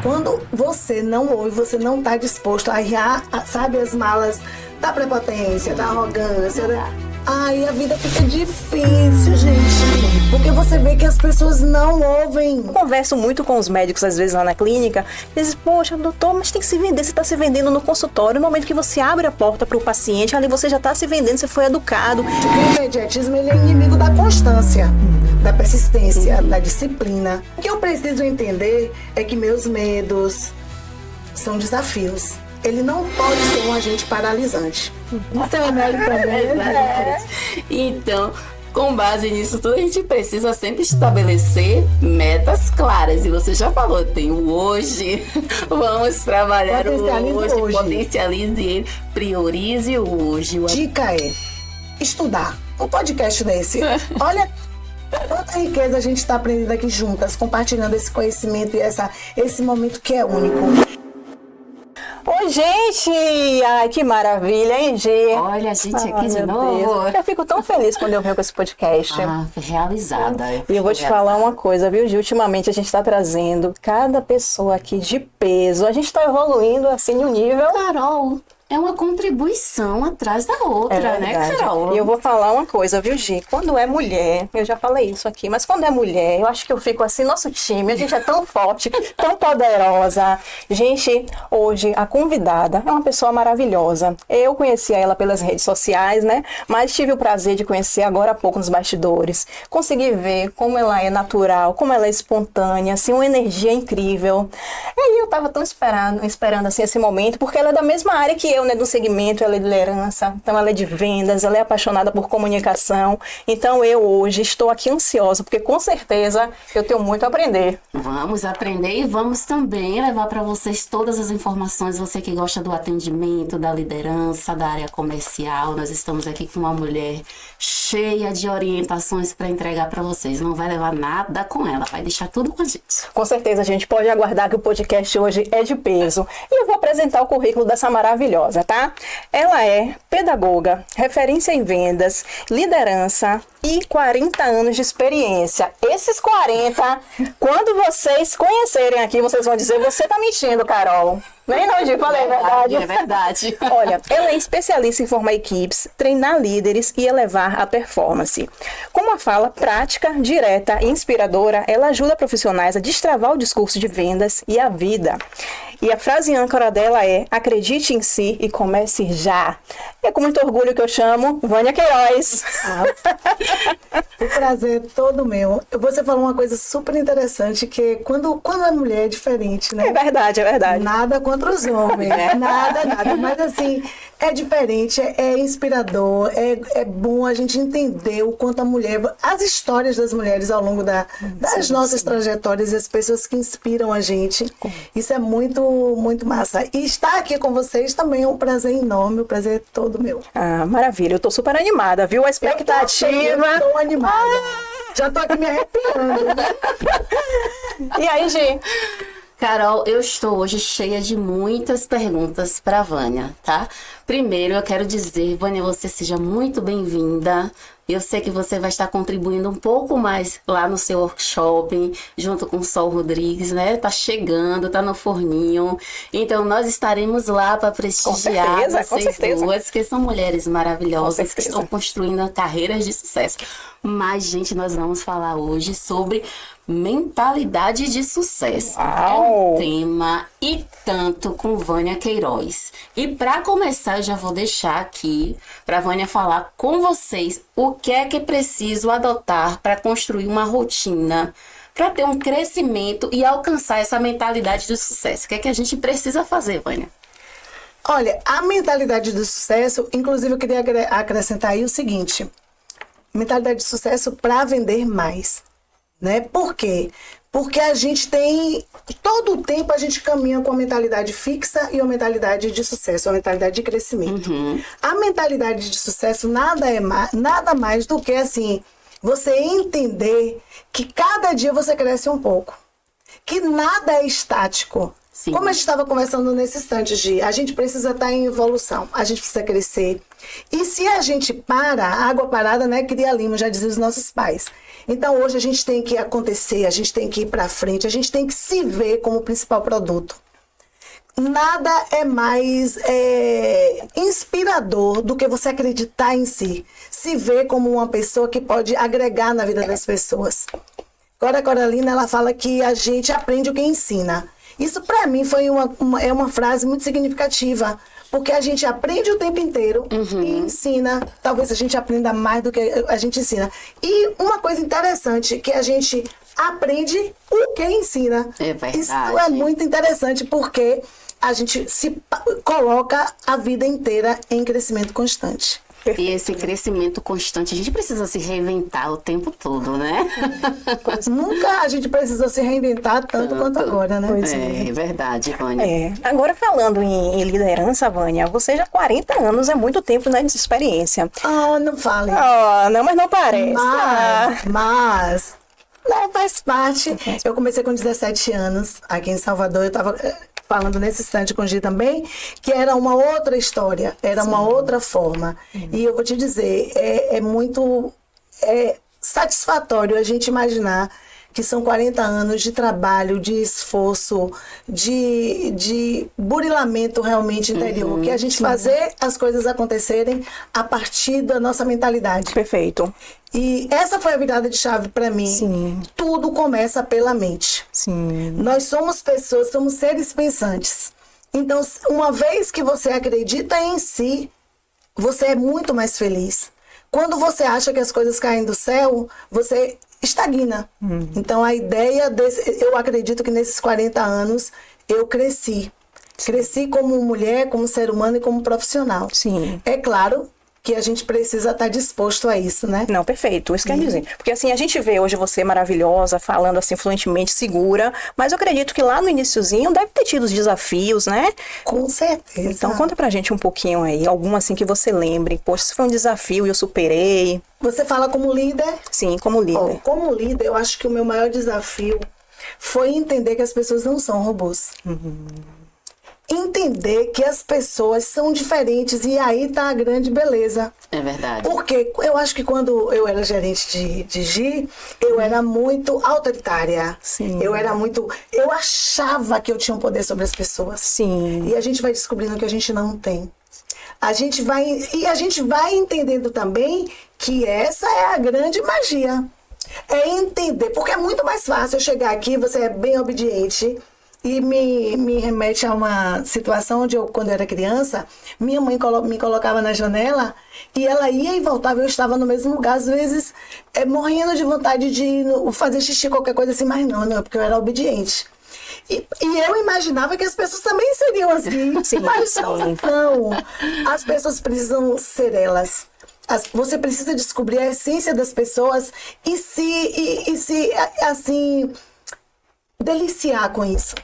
Quando você não ouve, você não está disposto a errar, sabe, as malas da prepotência, da arrogância, aí a vida fica difícil, gente. Porque você vê que as pessoas não ouvem. Converso muito com os médicos, às vezes, lá na clínica. Eles dizem, poxa, doutor, mas tem que se vender. Você está se vendendo no consultório. No momento que você abre a porta para o paciente, ali você já está se vendendo, você foi educado. O imediatismo, ele é inimigo da constância, da persistência, da disciplina. O que eu preciso entender é que meus medos são desafios. Ele não pode ser um agente paralisante. Isso é médico também, né? Então, com base nisso tudo, a gente precisa sempre estabelecer metas claras. E você já falou, tem o hoje, vamos trabalhar o hoje, potencialize ele, priorize o hoje. Dica é estudar. Um podcast desse. Olha quanta riqueza a gente está aprendendo aqui juntas, compartilhando esse conhecimento e esse momento que é único. Oi, gente! Ai, que maravilha, hein, Gi? Olha a gente aqui de novo. Deus. Eu fico tão feliz quando eu venho com esse podcast. Realizada. E eu vou te falar uma coisa, viu, Gi? Ultimamente a gente está trazendo cada pessoa aqui de peso. A gente está evoluindo, assim, no nível... Carol, é uma contribuição atrás da outra, né, Carol? E eu vou falar uma coisa, viu, Gi? Quando é mulher, eu já falei isso aqui, mas quando é mulher, eu acho que eu fico assim, nosso time, a gente é tão forte, tão poderosa. Gente, hoje a convidada é uma pessoa maravilhosa. Eu conhecia ela pelas redes sociais, né? Mas tive o prazer de conhecer agora há pouco nos bastidores. Consegui ver como ela é natural, como ela é espontânea, assim, uma energia incrível. E aí eu tava tão esperando assim, esse momento, porque ela é da mesma área que eu, né, do segmento, ela é de liderança, então ela é de vendas, ela é apaixonada por comunicação, então eu hoje estou aqui ansiosa, porque com certeza eu tenho muito a aprender. Vamos aprender e vamos também levar para vocês todas as informações, você que gosta do atendimento, da liderança, da área comercial, nós estamos aqui com uma mulher cheia de orientações para entregar para vocês, não vai levar nada com ela, vai deixar tudo com a gente. Com certeza a gente pode aguardar que o podcast hoje é de peso, e eu vou apresentar o currículo dessa maravilhosa, tá? Ela é pedagoga, referência em vendas, liderança e 40 anos de experiência. Esses 40, quando vocês conhecerem aqui, vocês vão dizer, você tá mentindo, Carol. Nem não, Gi, falei a verdade. É verdade. Olha, ela é especialista em formar equipes, treinar líderes e elevar a performance. Com uma fala prática, direta e inspiradora, ela ajuda profissionais a destravar o discurso de vendas e a vida. E a frase âncora dela é: acredite em si e comece já. É com muito orgulho que eu chamo Vânia Queiroz. O prazer é todo meu. Você falou uma coisa super interessante, que quando a mulher é diferente, né? É verdade, é verdade. Nada contra os homens, nada. Mas assim, é diferente, é inspirador, é bom a gente entender o quanto a mulher, as histórias das mulheres ao longo das nossas trajetórias e as pessoas que inspiram a gente. Isso é muito, muito massa. E estar aqui com vocês também é um prazer enorme, o prazer é todo meu. Ah, maravilha. Eu tô super animada, viu? A expectativa. Eu tô animada. Já tô aqui me arrepiando. E aí, Gi? Carol, eu estou hoje cheia de muitas perguntas para Vânia, tá? Primeiro, eu quero dizer, Vânia, você seja muito bem-vinda. Eu sei que você vai estar contribuindo um pouco mais lá no seu workshop, junto com o Sol Rodrigues, né? Tá chegando, tá no forninho. Então, nós estaremos lá para prestigiar vocês duas, que são mulheres maravilhosas, que estão construindo carreiras de sucesso. Mas, gente, nós vamos falar hoje sobre mentalidade de sucesso. Uau. É um tema e tanto com Vânia Queiroz. E para começar, eu já vou deixar aqui para Vânia falar com vocês o que é que é preciso adotar para construir uma rotina, para ter um crescimento e alcançar essa mentalidade de sucesso. O que é que a gente precisa fazer, Vânia? Olha, a mentalidade do sucesso, inclusive eu queria acrescentar aí o seguinte: mentalidade de sucesso para vender mais. Né? Por quê? Porque a gente tem, todo o tempo a gente caminha com a mentalidade fixa e a mentalidade de sucesso, a mentalidade de crescimento. A mentalidade de sucesso nada mais do que assim, você entender que cada dia você cresce um pouco, que nada é estático. Sim. Como a gente estava conversando nesse instante, Gi, a gente precisa estar em evolução, a gente precisa crescer. E se a gente para, a água parada, né, cria limo, já diziam os nossos pais. Então hoje a gente tem que acontecer, a gente tem que ir para frente, a gente tem que se ver como principal produto. Nada é mais inspirador do que você acreditar em si. Se ver como uma pessoa que pode agregar na vida das pessoas. Agora a Coralina, ela fala que a gente aprende o que ensina. Isso para mim foi uma frase muito significativa, porque a gente aprende o tempo inteiro e ensina. Talvez a gente aprenda mais do que a gente ensina. E uma coisa interessante, que a gente aprende o que ensina. É verdade. Isso é muito interessante, porque a gente se coloca a vida inteira em crescimento constante. E esse crescimento constante, a gente precisa se reinventar o tempo todo, né? Nunca a gente precisou se reinventar tanto quanto agora, né? É verdade, Vânia. Agora falando em liderança, Vânia, você já há 40 anos é muito tempo, né, de experiência. Não fale. Não, mas não parece. Mas né, faz parte. Eu comecei com 17 anos aqui em Salvador. Eu estava falando nesse instante com o Gi também, que era uma outra história, era uma outra forma. E eu vou te dizer, é muito satisfatório a gente imaginar que são 40 anos de trabalho, de esforço, de burilamento realmente interior, que a gente fazer as coisas acontecerem a partir da nossa mentalidade. Perfeito. E essa foi a virada de chave para mim. Sim. Tudo começa pela mente. Sim. Nós somos pessoas, somos seres pensantes. Então, uma vez que você acredita em si, você é muito mais feliz. Quando você acha que as coisas caem do céu, você estagna. Então, a ideia eu acredito que nesses 40 anos eu cresci. Cresci como mulher, como ser humano e como profissional. Sim. É claro que a gente precisa estar disposto a isso, né? Não, perfeito, isso quer dizer. Porque assim, a gente vê hoje você maravilhosa, falando assim fluentemente, segura, mas eu acredito que lá no iniciozinho deve ter tido os desafios, né? Com certeza. Então conta pra gente um pouquinho aí, algum assim que você lembre. Poxa, isso foi um desafio e eu superei. Você fala como líder? Sim, como líder. Como líder, eu acho que o meu maior desafio foi entender que as pessoas não são robôs. Entender que as pessoas são diferentes, e aí tá a grande beleza. É verdade. Porque eu acho que quando eu era gerente de Gi, eu era muito autoritária. Sim. Eu achava que eu tinha um poder sobre as pessoas. Sim. E a gente vai descobrindo que a gente não tem. A gente vai entendendo também que essa é a grande magia. É entender, porque é muito mais fácil eu chegar aqui, você é bem obediente, e me remete a uma situação onde quando eu era criança, minha mãe me colocava na janela e ela ia e voltava, eu estava no mesmo lugar, às vezes morrendo de vontade de fazer xixi, qualquer coisa assim, mas não, porque eu era obediente. E eu imaginava que as pessoas também seriam assim, Sim, mas não. As pessoas precisam ser elas. Você precisa descobrir a essência das pessoas e se assim, deliciar com isso.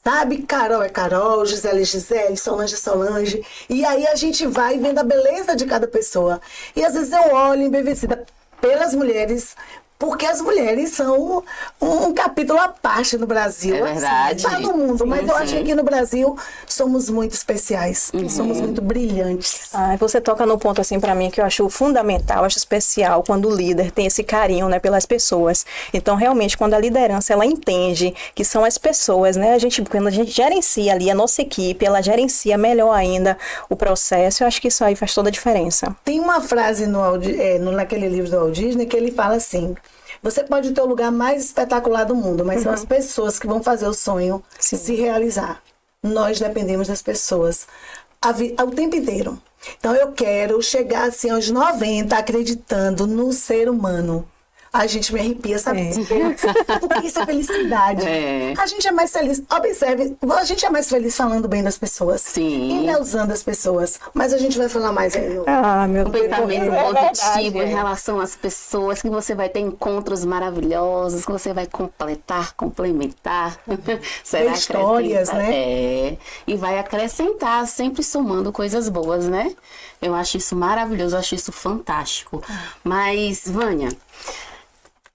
Sabe? Carol é Carol, Gisele é Gisele, Solange é Solange. E aí a gente vai vendo a beleza de cada pessoa. E às vezes eu olho embevecida pelas mulheres, porque as mulheres são um capítulo à parte no Brasil. É verdade. Está no mundo, mas eu acho que aqui no Brasil somos muito especiais. Somos muito brilhantes. Você toca no ponto assim pra mim que eu acho fundamental, acho especial quando o líder tem esse carinho, né, pelas pessoas. Então realmente quando a liderança ela entende que são as pessoas, né, quando a gente gerencia ali a nossa equipe, ela gerencia melhor ainda o processo, eu acho que isso aí faz toda a diferença. Tem uma frase naquele livro do Walt Disney que ele fala assim: você pode ter o lugar mais espetacular do mundo, mas são as pessoas que vão fazer o sonho se realizar. Nós dependemos das pessoas o tempo inteiro. Então eu quero chegar assim aos 90 acreditando no ser humano. A gente me arrepia, sabe? Porque isso é felicidade. A gente é mais feliz. Observe, a gente é mais feliz falando bem das pessoas. Sim. E usando as pessoas. Mas a gente vai falar mais aí. Meu Um Deus. pensamento positivo em relação às pessoas, que você vai ter encontros maravilhosos, que você vai complementar. Será histórias, né? E vai acrescentar, sempre somando coisas boas, né? Eu acho isso maravilhoso, eu acho isso fantástico. Mas, Vânia,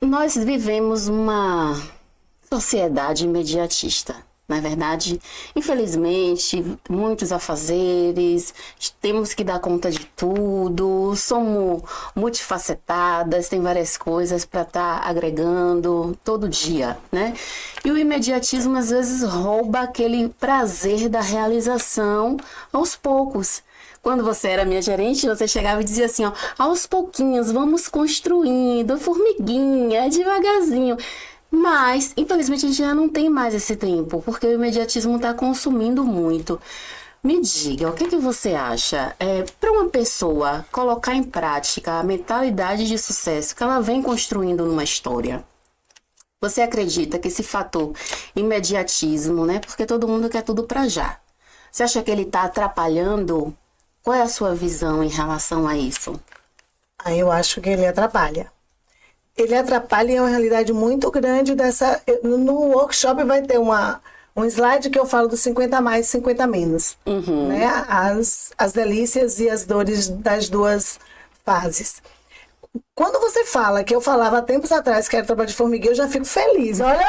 nós vivemos uma sociedade imediatista, Na verdade, infelizmente, muitos afazeres, temos que dar conta de tudo, somos multifacetadas, tem várias coisas para estar agregando todo dia, né? E o imediatismo às vezes rouba aquele prazer da realização aos poucos. Quando você era minha gerente, você chegava e dizia assim, ó, aos pouquinhos, vamos construindo, formiguinha, devagarzinho. Mas, infelizmente, a gente já não tem mais esse tempo, porque o imediatismo está consumindo muito. Me diga, o que você acha? Para uma pessoa colocar em prática a mentalidade de sucesso que ela vem construindo numa história, você acredita que esse fator imediatismo, né? Porque todo mundo quer tudo para já. Você acha que ele está atrapalhando? Qual é a sua visão em relação a isso? Eu acho que ele atrapalha. Ele atrapalha em uma realidade muito grande dessa... No workshop vai ter um slide que eu falo dos 50 mais e 50 menos. Né? As delícias e as dores das duas fases. Quando você fala, que eu falava há tempos atrás que era trabalho de formiguinha, eu já fico feliz. Olha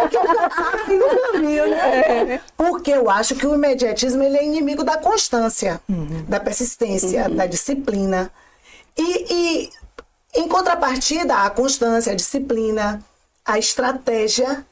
que eu já fiz no caminho, né? Porque eu acho que o imediatismo ele é inimigo da constância, da persistência, da disciplina. E em contrapartida, a constância, a disciplina, a estratégia,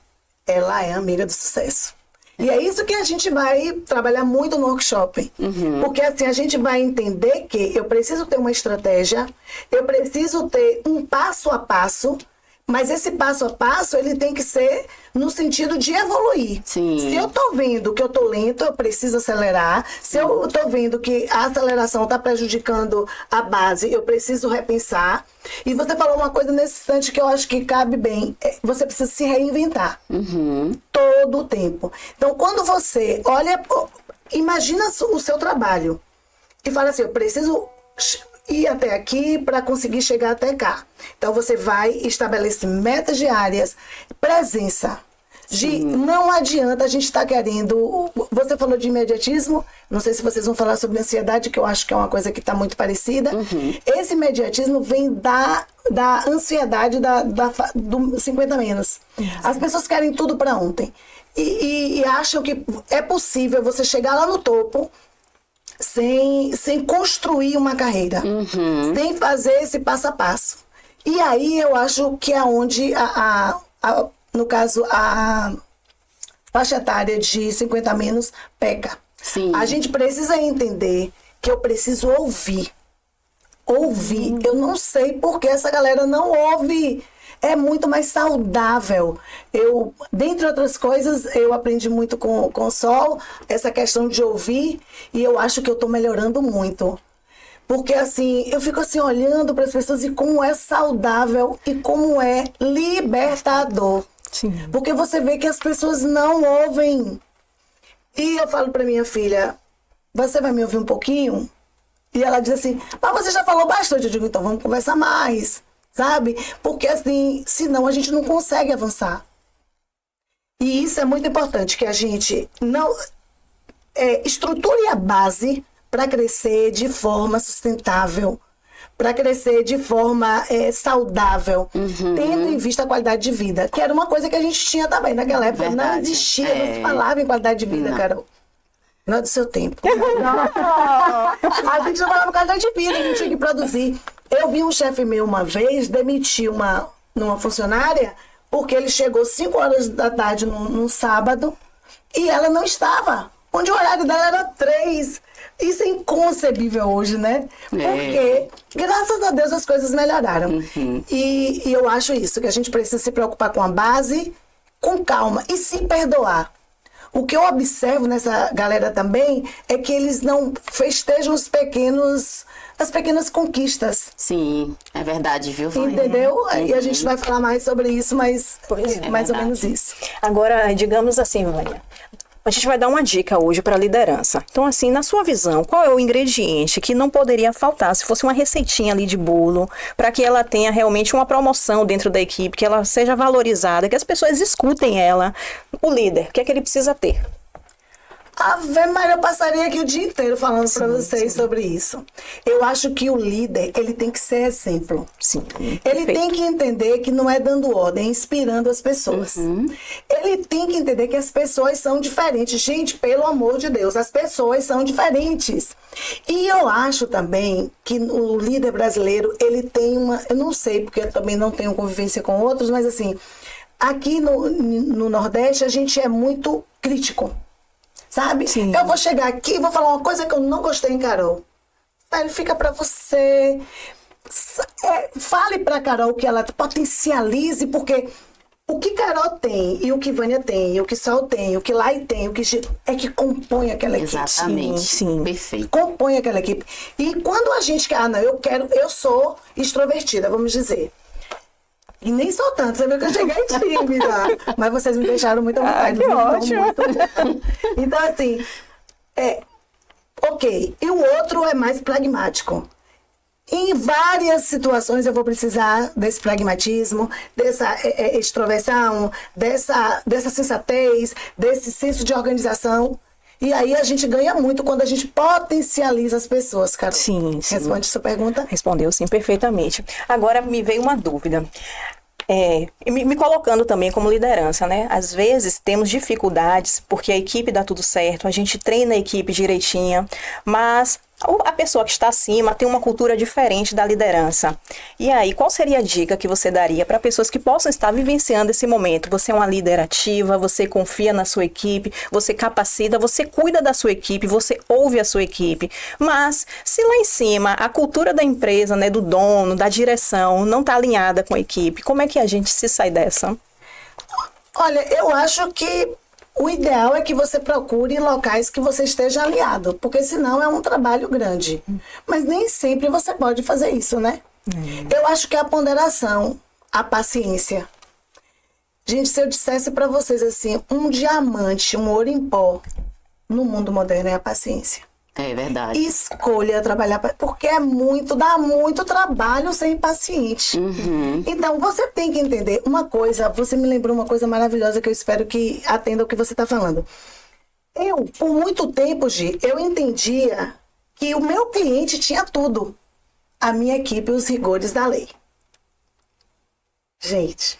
ela é amiga do sucesso. E é isso que a gente vai trabalhar muito no workshop. Porque assim, a gente vai entender que eu preciso ter uma estratégia, eu preciso ter um passo a passo, mas esse passo a passo, ele tem que ser no sentido de evoluir. Sim. Se eu tô vendo que eu tô lento, eu preciso acelerar. Se eu tô vendo que a aceleração tá prejudicando a base, eu preciso repensar. E você falou uma coisa nesse instante que eu acho que cabe bem. Você precisa se reinventar. Todo o tempo. Então, quando você olha, imagina o seu trabalho e fala assim, eu preciso ir até aqui para conseguir chegar até cá. Então, você vai estabelecer metas diárias, presença. Não adianta a gente estar querendo... Você falou de imediatismo, não sei se vocês vão falar sobre ansiedade, que eu acho que é uma coisa que está muito parecida. Esse imediatismo vem da ansiedade do 50 menos. As pessoas querem tudo para ontem. E acham que é possível você chegar lá no topo sem construir uma carreira, sem fazer esse passo a passo. E aí eu acho que é onde, no caso, a faixa etária de 50 menos peca. Sim. A gente precisa entender que eu preciso ouvir. Eu não sei por que essa galera não ouve. É muito mais saudável. Dentre outras coisas, eu aprendi muito com o Sol, essa questão de ouvir, e eu acho que eu estou melhorando muito. Porque, assim, eu fico assim, olhando para as pessoas e como é saudável e como é libertador. Sim. Porque você vê que as pessoas não ouvem. E eu falo para minha filha, você vai me ouvir um pouquinho? E ela diz assim, mas você já falou bastante. Eu digo, então vamos conversar mais. Sabe? Porque assim, senão a gente não consegue avançar. E isso é muito importante, que a gente não estruture a base para crescer de forma sustentável, para crescer de forma saudável, tendo em vista a qualidade de vida, que era uma coisa que a gente tinha também naquela época. Verdade. Não existia, não se falava em qualidade de vida, Carol. Não é do seu tempo. A gente não falava em qualidade de vida, a gente tinha que produzir. Eu vi um chefe meu uma vez demitir uma funcionária porque ele chegou 5 horas da tarde num sábado e ela não estava. Onde o horário dela era 3. Isso é inconcebível hoje, né? Porque, graças a Deus, as coisas melhoraram. E eu acho isso, que a gente precisa se preocupar com a base, com calma e se perdoar. O que eu observo nessa galera também é que eles não festejam as pequenas conquistas. Sim, é verdade, viu, Vânia? Entendeu? E a gente vai falar mais sobre isso, mas mais ou menos isso. Agora, digamos assim, Vânia, a gente vai dar uma dica hoje para a liderança. Então, assim, na sua visão, qual é o ingrediente que não poderia faltar, se fosse uma receitinha ali de bolo, para que ela tenha realmente uma promoção dentro da equipe, que ela seja valorizada, que as pessoas escutem ela, o líder, o que é que ele precisa ter? Ave Maria, eu passaria aqui o dia inteiro falando para vocês sobre isso. Eu acho que o líder, ele tem que ser exemplo. Sim. Ele tem que entender que não é dando ordem, é inspirando as pessoas. Ele tem que entender que as pessoas são diferentes. Gente, pelo amor de Deus, as pessoas são diferentes. E eu acho também que o líder brasileiro, ele tem uma... Eu não sei, porque eu também não tenho convivência com outros, mas assim, aqui no Nordeste, a gente é muito crítico. Sabe? Sim. Eu vou chegar aqui e vou falar uma coisa que eu não gostei em Carol. Ele fica pra você. Fale pra Carol que ela potencialize, porque o que Carol tem, e o que Vânia tem, e o que Sol tem, e o que Lai tem, o que é que compõe aquela equipe. Exatamente. Sim. Perfeito. Compõe aquela equipe. E quando a gente quer, eu sou extrovertida, vamos dizer. E nem sou tanto, você viu que eu cheguei tímida. Mas vocês me deixaram muito à vontade. Que ótimo. Então, assim, ok. E o outro é mais pragmático. Em várias situações eu vou precisar desse pragmatismo, dessa extroversão, dessa sensatez, desse senso de organização. E aí a gente ganha muito quando a gente potencializa as pessoas, Carol. Sim. Responde sua pergunta? Respondeu sim, perfeitamente. Agora me veio uma dúvida. Me colocando também como liderança, né? Às vezes temos dificuldades porque a equipe dá tudo certo, a gente treina a equipe direitinha, mas a pessoa que está acima tem uma cultura diferente da liderança. E aí, qual seria a dica que você daria para pessoas que possam estar vivenciando esse momento? Você é uma líder ativa, você confia na sua equipe, você capacita, você cuida da sua equipe, você ouve a sua equipe. Mas, se lá em cima a cultura da empresa, né, do dono, da direção, não está alinhada com a equipe, como é que a gente se sai dessa? Olha, eu acho que o ideal é que você procure locais que você esteja alinhado, porque senão é um trabalho grande. Mas nem sempre você pode fazer isso, né? Eu acho que a ponderação, a paciência. Gente, se eu dissesse para vocês assim, um diamante, um ouro em pó no mundo moderno é a paciência. É verdade. Escolha trabalhar, porque dá muito trabalho ser impaciente. Então, você tem que entender uma coisa, você me lembrou uma coisa maravilhosa que eu espero que atenda ao que você está falando. Eu, por muito tempo, Gi, eu entendia que o meu cliente tinha tudo. A minha equipe e os rigores da lei. Gente,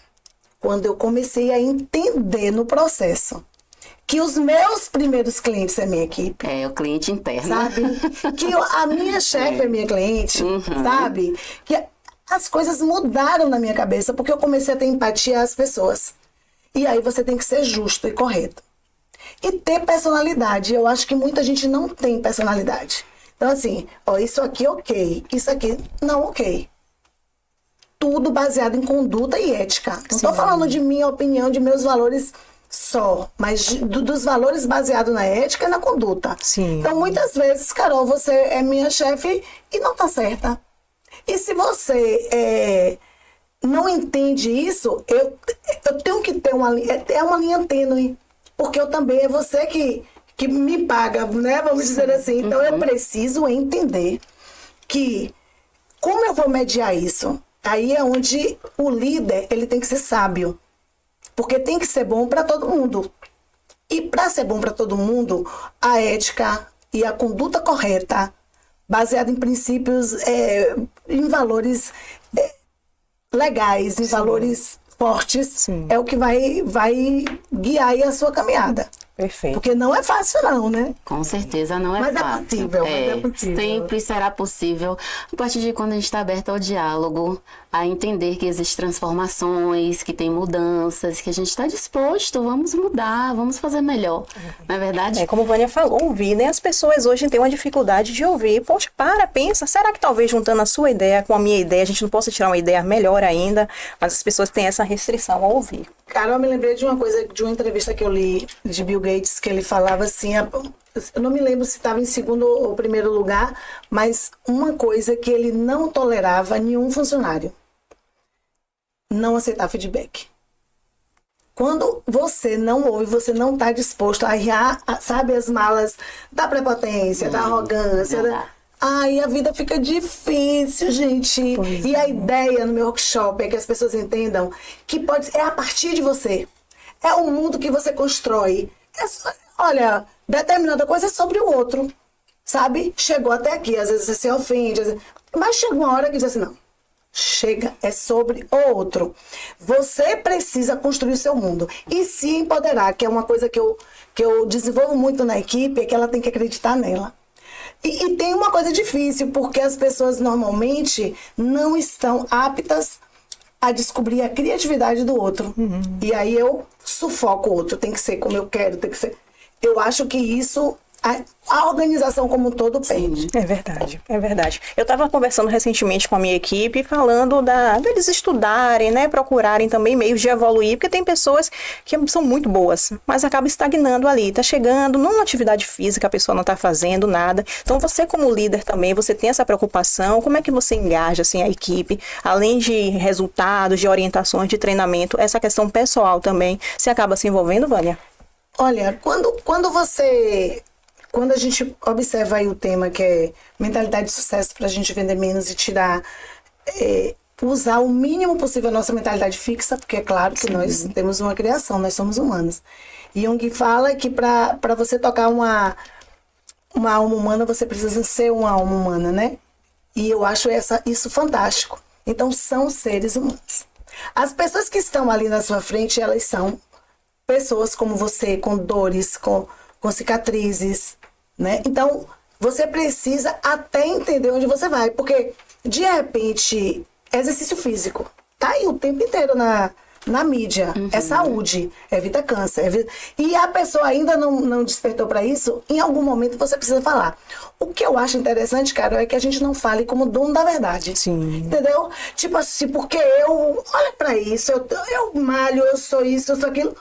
quando eu comecei a entender no processo que os meus primeiros clientes é minha equipe. É, o cliente interno. Sabe? Que a minha chefe é minha cliente, sabe? Que as coisas mudaram na minha cabeça porque eu comecei a ter empatia às pessoas. E aí você tem que ser justo e correto. E ter personalidade. Eu acho que muita gente não tem personalidade. Então, assim, isso aqui ok, isso aqui não ok. Tudo baseado em conduta e ética. Não estou falando de minha opinião, de meus valores só, mas dos valores baseados na ética e na conduta. Sim. Então, muitas vezes, Carol, você é minha chefe e não tá certa. E se você não entende isso, eu tenho que ter uma linha tênue, porque eu também é você que me paga, né? Vamos dizer assim. Então, eu preciso entender que como eu vou mediar isso? Aí é onde o líder ele tem que ser sábio. Porque tem que ser bom para todo mundo. E para ser bom para todo mundo, a ética e a conduta correta, baseada em princípios, em valores legais, em valores fortes, é o que vai guiar aí a sua caminhada. Perfeito. Porque não é fácil não, né? Com certeza não é Mas fácil. mas é possível. Sempre será possível, a partir de quando a gente está aberto ao diálogo, a entender que existem transformações, que tem mudanças, que a gente está disposto, vamos mudar, vamos fazer melhor. Não é verdade? Como a Vânia falou, ouvir, né? As pessoas hoje têm uma dificuldade de ouvir. Poxa, pensa, será que talvez juntando a sua ideia com a minha ideia, a gente não possa tirar uma ideia melhor ainda? Mas as pessoas têm essa restrição ao ouvir. Carol, eu me lembrei de uma coisa, de uma entrevista que eu li de Bill Gates, que ele falava assim, eu não me lembro se estava em segundo ou primeiro lugar, mas uma coisa que ele não tolerava nenhum funcionário: não aceitar feedback. Quando você não ouve, você não está disposto a arriar, sabe, as malas da prepotência, da arrogância, aí a vida fica difícil, gente. E a ideia no meu workshop é que as pessoas entendam que é a partir de você. É o mundo que você constrói. olha, determinada coisa é sobre o outro, sabe? Chegou até aqui, às vezes você se ofende, mas chega uma hora que diz assim, não, chega, é sobre o outro. Você precisa construir o seu mundo e se empoderar, que é uma coisa que eu desenvolvo muito na equipe, é que ela tem que acreditar nela. E tem uma coisa difícil, porque as pessoas normalmente não estão aptas a descobrir a criatividade do outro. E aí eu sufoco o outro, tem que ser como eu quero, tem que ser... Eu acho que isso... A organização como um todo perde. É verdade, é verdade. Eu estava conversando recentemente com a minha equipe, falando deles estudarem, né, procurarem também meios de evoluir, porque tem pessoas que são muito boas, mas acabam estagnando ali, tá chegando numa atividade física, a pessoa não tá fazendo nada. Então você como líder também, você tem essa preocupação, como é que você engaja assim a equipe, além de resultados, de orientações, de treinamento, essa questão pessoal também, você acaba se envolvendo, Vânia? Olha, quando a gente observa aí o tema que é mentalidade de sucesso para a gente vender menos e tirar, usar o mínimo possível a nossa mentalidade fixa, porque é claro que nós temos uma criação, nós somos humanos. E Jung fala que para você tocar uma alma humana, você precisa ser uma alma humana, né? E eu acho isso fantástico. Então, são seres humanos. As pessoas que estão ali na sua frente, elas são pessoas como você, com dores, com cicatrizes, né? Então, você precisa até entender onde você vai, porque, de repente, exercício físico tá aí o tempo inteiro na mídia, é saúde, evita câncer, e a pessoa ainda não despertou para isso, em algum momento você precisa falar. O que eu acho interessante, cara, é que a gente não fale como dono da verdade. Sim. Entendeu? Tipo assim, porque olha para isso, eu malho, eu sou isso, eu sou aquilo.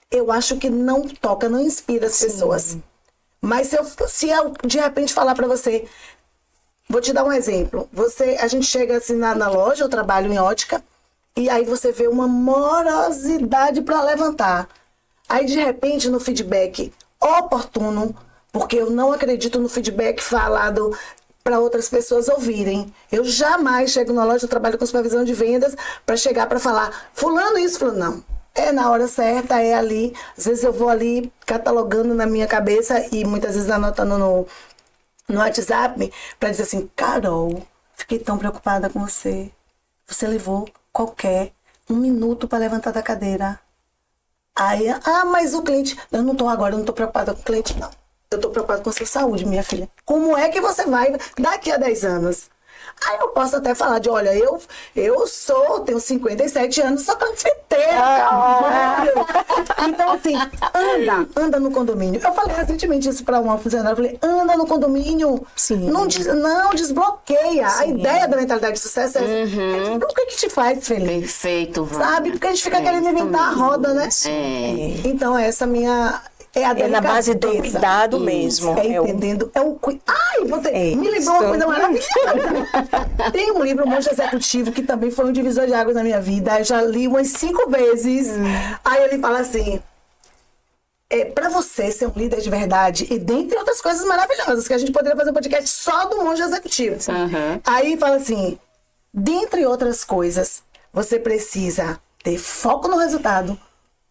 Eu acho que não toca, não inspira as pessoas. Mas se eu de repente falar para você, vou te dar um exemplo. A gente chega assim na loja, eu trabalho em ótica, e aí você vê uma morosidade para levantar. Aí de repente no feedback oportuno, porque eu não acredito no feedback falado para outras pessoas ouvirem. Eu jamais chego na loja, eu trabalho com supervisão de vendas, para chegar para falar, fulano isso, fulano não. É na hora certa, é ali. Às vezes eu vou ali catalogando na minha cabeça e muitas vezes anotando no WhatsApp para dizer assim, Carol, fiquei tão preocupada com você. Você levou qualquer 1 minuto para levantar da cadeira. Aí, mas o cliente... Eu não estou preocupada com o cliente, não. Eu estou preocupada com a sua saúde, minha filha. Como é que você vai daqui a 10 anos? Aí eu posso até falar de, olha, eu tenho 57 anos, sou cafeteira. Então, assim, anda no condomínio. Eu falei recentemente isso para uma funcionária, eu falei, anda no condomínio. Sim. Não desbloqueia. Sim. A ideia da mentalidade de sucesso é essa. O que te faz feliz? Perfeito, Vânia. Sabe? Porque a gente fica querendo inventar a roda, né? Então, essa minha... É na base do cuidado mesmo. Entendendo. Você me lembrou uma coisa maravilhosa. Tem um livro, Monge Executivo, que também foi um divisor de águas na minha vida. Eu já li umas 5 vezes. Aí ele fala assim, para você ser um líder de verdade, e dentre outras coisas maravilhosas, que a gente poderia fazer um podcast só do Monge Executivo. Aí fala assim, dentre outras coisas, você precisa ter foco no resultado,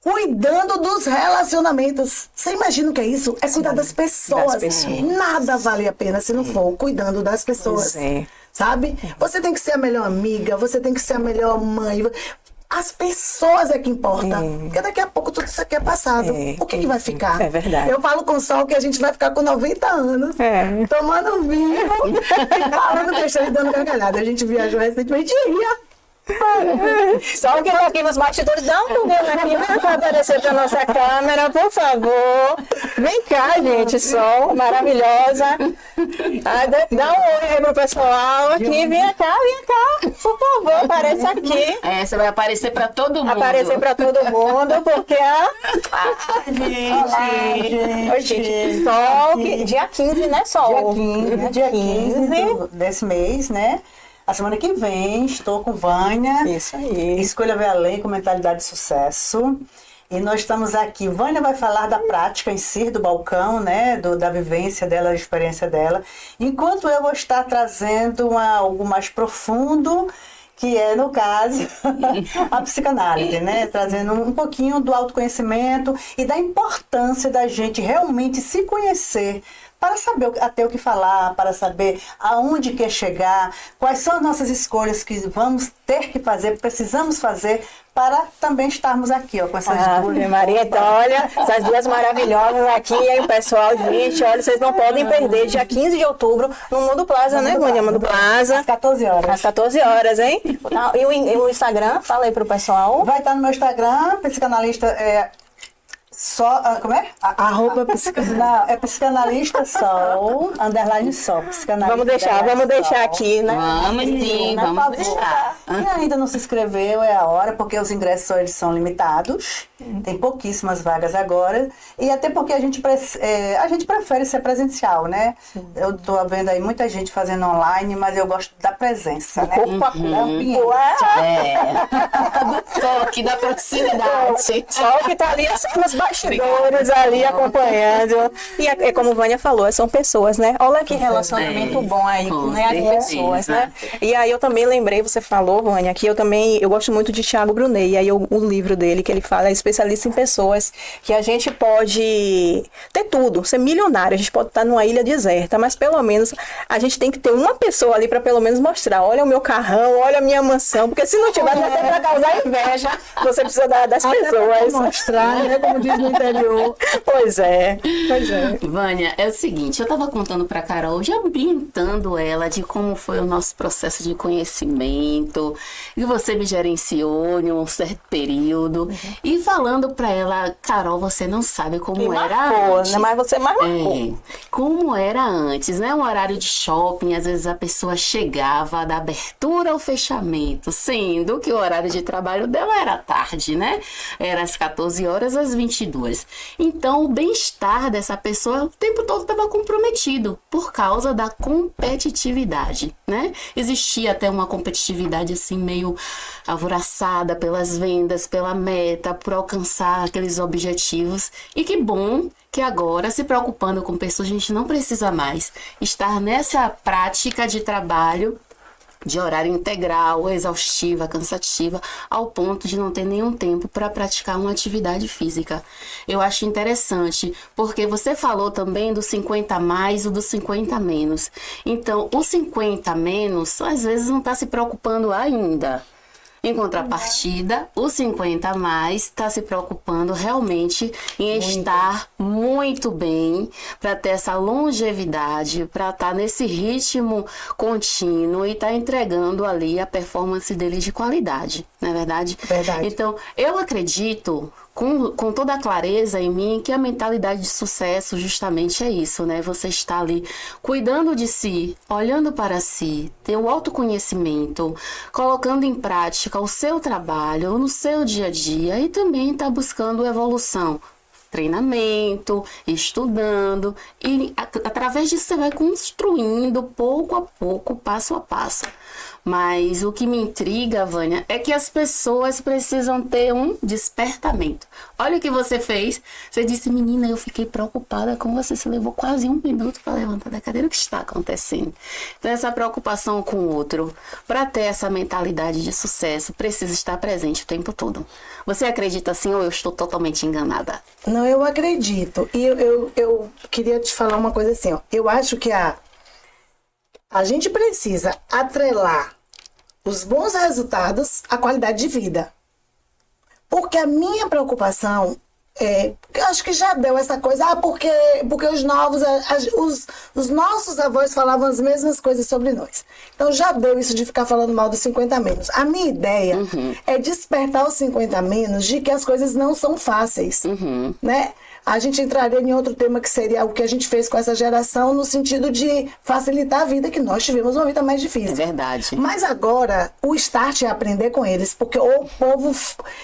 cuidando dos relacionamentos. Você imagina o que é isso? É cuidar das pessoas. Nada vale a pena se não for cuidando das pessoas. Sabe? Você tem que ser a melhor amiga, você tem que ser a melhor mãe. As pessoas é que importam. Porque daqui a pouco tudo isso aqui é passado. O que vai ficar? É verdade. Eu falo com o Sol que a gente vai ficar com 90 anos. Tomando vinho. Falando besteira e dando gargalhada. A gente viajou recentemente e ia. Só que eu aqui nos bastidores, dá um pulinho aqui para aparecer para nossa câmera, por favor. Vem cá, gente, Sol, maravilhosa. Dá um oi aí pro pessoal aqui. Vem cá, por favor, aparece aqui. Você vai aparecer para todo mundo. Aparecer para todo mundo, porque gente, Sol, dia 15, né, Sol? Dia 15 desse mês, né? A semana que vem estou com Vânia. Isso aí. Escolha Ver Além com mentalidade de sucesso. E nós estamos aqui. Vânia vai falar da prática em si, do balcão, né? Da vivência dela, da experiência dela. Enquanto eu vou estar trazendo algo mais profundo, que é, no caso, a psicanálise, né? Trazendo um pouquinho do autoconhecimento e da importância da gente realmente se conhecer, para saber até o que falar, para saber aonde quer chegar, quais são as nossas escolhas que vamos ter que fazer, precisamos fazer, para também estarmos aqui, ó, com essas duas. Maria, então, olha, essas duas maravilhosas aqui, aí o pessoal, gente, olha, vocês não podem perder, dia 15 de outubro, no Mundo Plaza, né, Vânia? Mundo Plaza. Às 14 horas. Às 14 horas, hein? E o Instagram, fala aí pro pessoal. Vai estar no meu Instagram, psicanalista... como é? Arroba Não, é psicanalista sol, underline sol. Vamos deixar aqui, né? Vamos sim, Por vamos favor. deixar. Quem ainda não se inscreveu, é a hora, porque os ingressos eles são limitados. Tem pouquíssimas vagas agora. E até porque a gente prefere ser presencial, né? Eu tô vendo aí muita gente fazendo online, mas eu gosto da presença, né? Corpo a Do toque, da proximidade. Só que tá ali assim, nos bastidores ali acompanhando. E é como a Vânia falou, são pessoas, né? Olha que relacionamento bom aí, Com né? As certeza. pessoas, né? E aí eu também lembrei, você falou, Vânia, que eu gosto muito de Thiago Brunet. E aí o livro dele, que ele fala, é especialista em pessoas, que a gente pode ter tudo, ser milionário, a gente pode estar numa ilha deserta, mas pelo menos a gente tem que ter uma pessoa ali para pelo menos mostrar, olha o meu carrão, olha a minha mansão, porque se não tiver, até para causar inveja, você precisa das pessoas. Mostrar, né? Como diz no interior. Pois é. Vânia, é o seguinte, eu tava contando pra Carol, já ambientando ela de como foi o nosso processo de conhecimento, e você me gerenciou em um certo período, e falando pra ela, Carol, você não sabe como era Marcou, antes. né? Mas você mais marcou. Como era antes, né? Um horário de shopping, às vezes a pessoa chegava da abertura ao fechamento, sendo que o horário de trabalho dela era tarde, né? Era às 14 horas às 22. Então, o bem-estar dessa pessoa o tempo todo estava comprometido por causa da competitividade, né? Existia até uma competitividade assim meio alvoroçada pelas vendas, pela meta, por alcançar aqueles objetivos. E que bom que agora, se preocupando com pessoas, a gente não precisa mais estar nessa prática de trabalho de horário integral, exaustiva, cansativa, ao ponto de não ter nenhum tempo para praticar uma atividade física. Eu acho interessante, porque você falou também do 50 a mais ou do 50 a menos. Então, o 50 a menos, às vezes, não está se preocupando ainda. Em contrapartida, o 50 a mais está se preocupando realmente em estar muito bem, para ter essa longevidade, para estar nesse ritmo contínuo e estar entregando ali a performance dele de qualidade, não é verdade? Verdade. Então, eu acredito com toda a clareza em mim que a mentalidade de sucesso justamente é isso, né? Você está ali cuidando de si, olhando para si, ter o autoconhecimento, colocando em prática o seu trabalho no seu dia a dia e também está buscando evolução. Treinamento, estudando e através disso você vai construindo pouco a pouco, passo a passo. Mas o que me intriga, Vânia, é que as pessoas precisam ter um despertamento. Olha o que você fez. Você disse, menina, eu fiquei preocupada com você. Você levou quase 1 minuto para levantar da cadeira. O que está acontecendo? Então, essa preocupação com o outro, para ter essa mentalidade de sucesso, precisa estar presente o tempo todo. Você acredita assim ou eu estou totalmente enganada? Não, eu acredito. E eu queria te falar uma coisa assim, ó. Eu acho que a gente precisa atrelar os bons resultados à qualidade de vida. Porque a minha preocupação eu acho que já deu essa coisa, porque os novos, os nossos avós falavam as mesmas coisas sobre nós. Então já deu isso de ficar falando mal dos 50 a menos. A minha ideia é despertar os 50 a menos de que as coisas não são fáceis, né? A gente entraria em outro tema que seria o que a gente fez com essa geração no sentido de facilitar a vida, que nós tivemos uma vida mais difícil. É verdade. Mas agora, o start é aprender com eles, porque o povo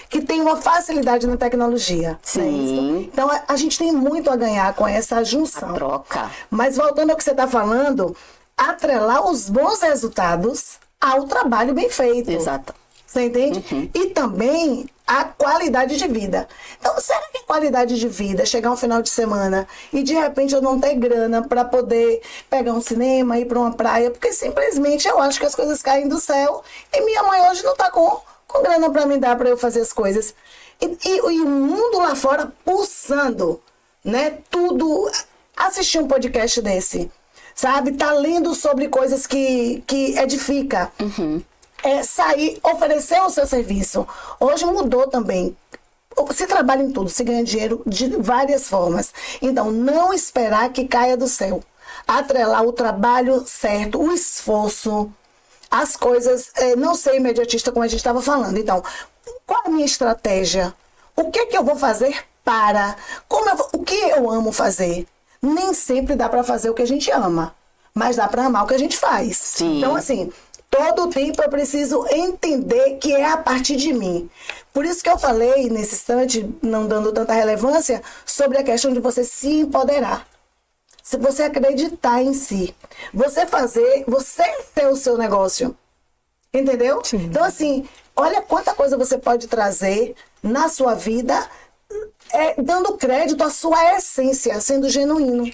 que tem uma facilidade na tecnologia. Sim. Né? Então, a gente tem muito a ganhar com essa junção. A troca. Mas voltando ao que você está falando, atrelar os bons resultados ao trabalho bem feito. Exato. Você entende? E também a qualidade de vida. Então, será que a qualidade de vida chegar um final de semana e de repente eu não ter grana para poder pegar um cinema, ir para uma praia, porque simplesmente eu acho que as coisas caem do céu e minha mãe hoje não tá com grana para me dar para eu fazer as coisas. E o mundo lá fora pulsando, né? Tudo. Assistir um podcast desse, sabe? Tá lendo sobre coisas que edifica. Sair, oferecer o seu serviço. Hoje mudou também. Se trabalha em tudo, se ganha dinheiro de várias formas. Então, não esperar que caia do céu. Atrelar o trabalho certo, o esforço, as coisas, não ser imediatista como a gente estava falando. Então, qual a minha estratégia? O que é que eu vou fazer para? O que eu amo fazer? Nem sempre dá para fazer o que a gente ama, mas dá para amar o que a gente faz. Sim. Então, assim, todo o tempo eu preciso entender que é a partir de mim. Por isso que eu falei nesse instante, não dando tanta relevância, sobre a questão de você se empoderar. Se você acreditar em si, você ter o seu negócio. Entendeu? Sim. Então, assim, olha quanta coisa você pode trazer na sua vida, dando crédito à sua essência, sendo genuíno.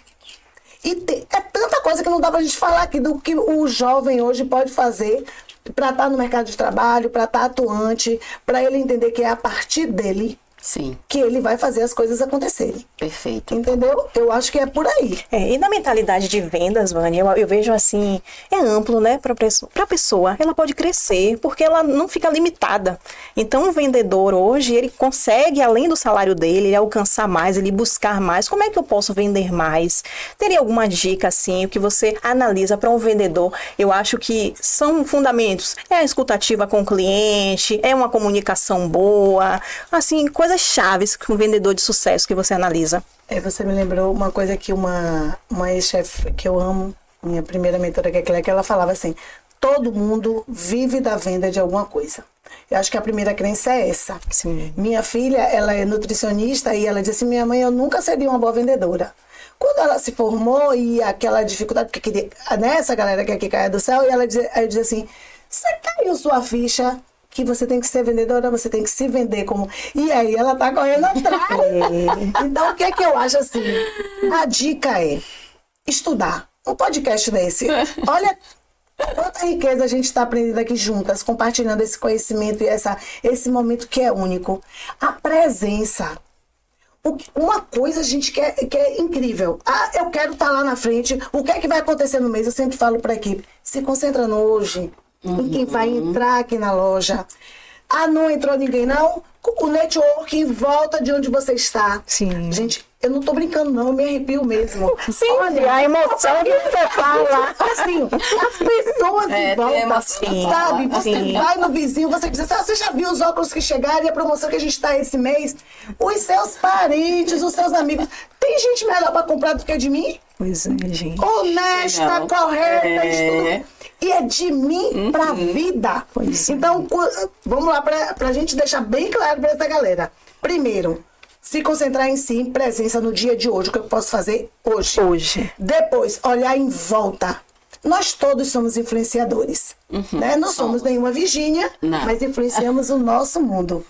E é tanta coisa que não dá pra gente falar aqui do que o jovem hoje pode fazer para estar no mercado de trabalho, para estar atuante, para ele entender que é a partir dele Sim, que ele vai fazer as coisas acontecerem. perfeito. Entendeu? Eu acho que é por aí. E na mentalidade de vendas, Vânia, eu vejo assim, é amplo, né, para a pessoa. Ela pode crescer, porque ela não fica limitada. Então, o vendedor hoje, ele consegue, além do salário dele, ele alcançar mais, ele buscar mais. Como é que eu posso vender mais? Teria alguma dica, assim, o que você analisa para um vendedor? Eu acho que são fundamentos. É a escutativa com o cliente, é uma comunicação boa, assim, coisas chaves com um vendedor de sucesso que você analisa. Você me lembrou uma coisa que uma ex-chefe que eu amo, minha primeira mentora, que ela falava assim: todo mundo vive da venda de alguma coisa. Eu acho que a primeira crença é essa. Sim. Minha filha, ela é nutricionista e ela disse assim: minha mãe, eu nunca seria uma boa vendedora. Quando ela se formou e aquela dificuldade, porque queria, né, essa galera que aqui caia do céu, e ela dizia assim: você caiu sua ficha que você tem que ser vendedora, você tem que se vender como... E aí ela tá correndo atrás. Então, o que é que eu acho assim? A dica é estudar. Um podcast desse. Olha quanta riqueza a gente está aprendendo aqui juntas, compartilhando esse conhecimento e esse momento que é único. A presença. Uma coisa, gente, que é incrível. Eu quero estar lá na frente. O que é que vai acontecer no mês? Eu sempre falo para a equipe: se concentra no hoje. Em quem vai entrar aqui na loja. Não entrou ninguém, não? O networking volta de onde você está. Sim. Gente, eu não tô brincando, não. Eu me arrepio mesmo. Sim, olha, a emoção que você fala. Assim, as pessoas em volta, sim, sabe? Você sim. vai no vizinho, você diz assim: você já viu os óculos que chegaram e a promoção que a gente tá esse mês? Os seus parentes, os seus amigos. Tem gente melhor para comprar do que de mim? Pois é, gente. Honesta, Não. correta, estudo. E é de mim pra vida. Pois é. Então, vamos lá pra gente deixar bem claro pra essa galera. Primeiro, se concentrar em si, em presença no dia de hoje, o que eu posso fazer hoje. Hoje. Depois, olhar em volta. Nós todos somos influenciadores. Né? Não somos nenhuma Virgínia, Não. mas influenciamos o nosso mundo.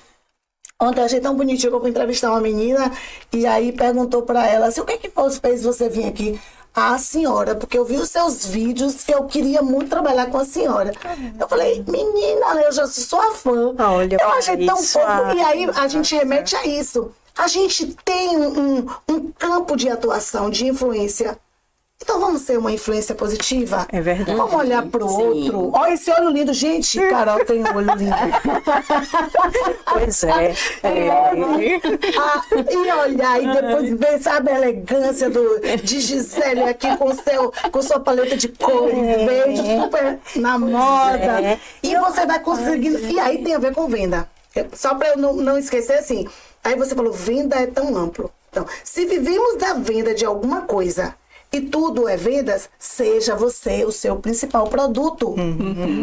Ontem eu achei tão bonitinho que eu fui entrevistar uma menina e aí perguntou pra ela assim: o que fez você vir aqui? A senhora, porque eu vi os seus vídeos e eu queria muito trabalhar com a senhora. Eu falei: menina, eu já sou sua fã. Olha, eu achei tão isso. fofo. E aí a gente remete a isso. A gente tem um campo de atuação, de influência. Então vamos ser uma influência positiva? É verdade. Vamos olhar pro Sim. outro. Olha esse olho lindo. Gente, Carol tem um olho lindo. Pois é. E olhar e depois ver, sabe, a elegância de Gisele aqui com sua paleta de cores, verde, super na moda. E você vai conseguindo. E aí tem a ver com venda. Só para eu não esquecer assim. Aí você falou: venda é tão amplo. Então, se vivemos da venda de alguma coisa e tudo é vendas, seja você o seu principal produto.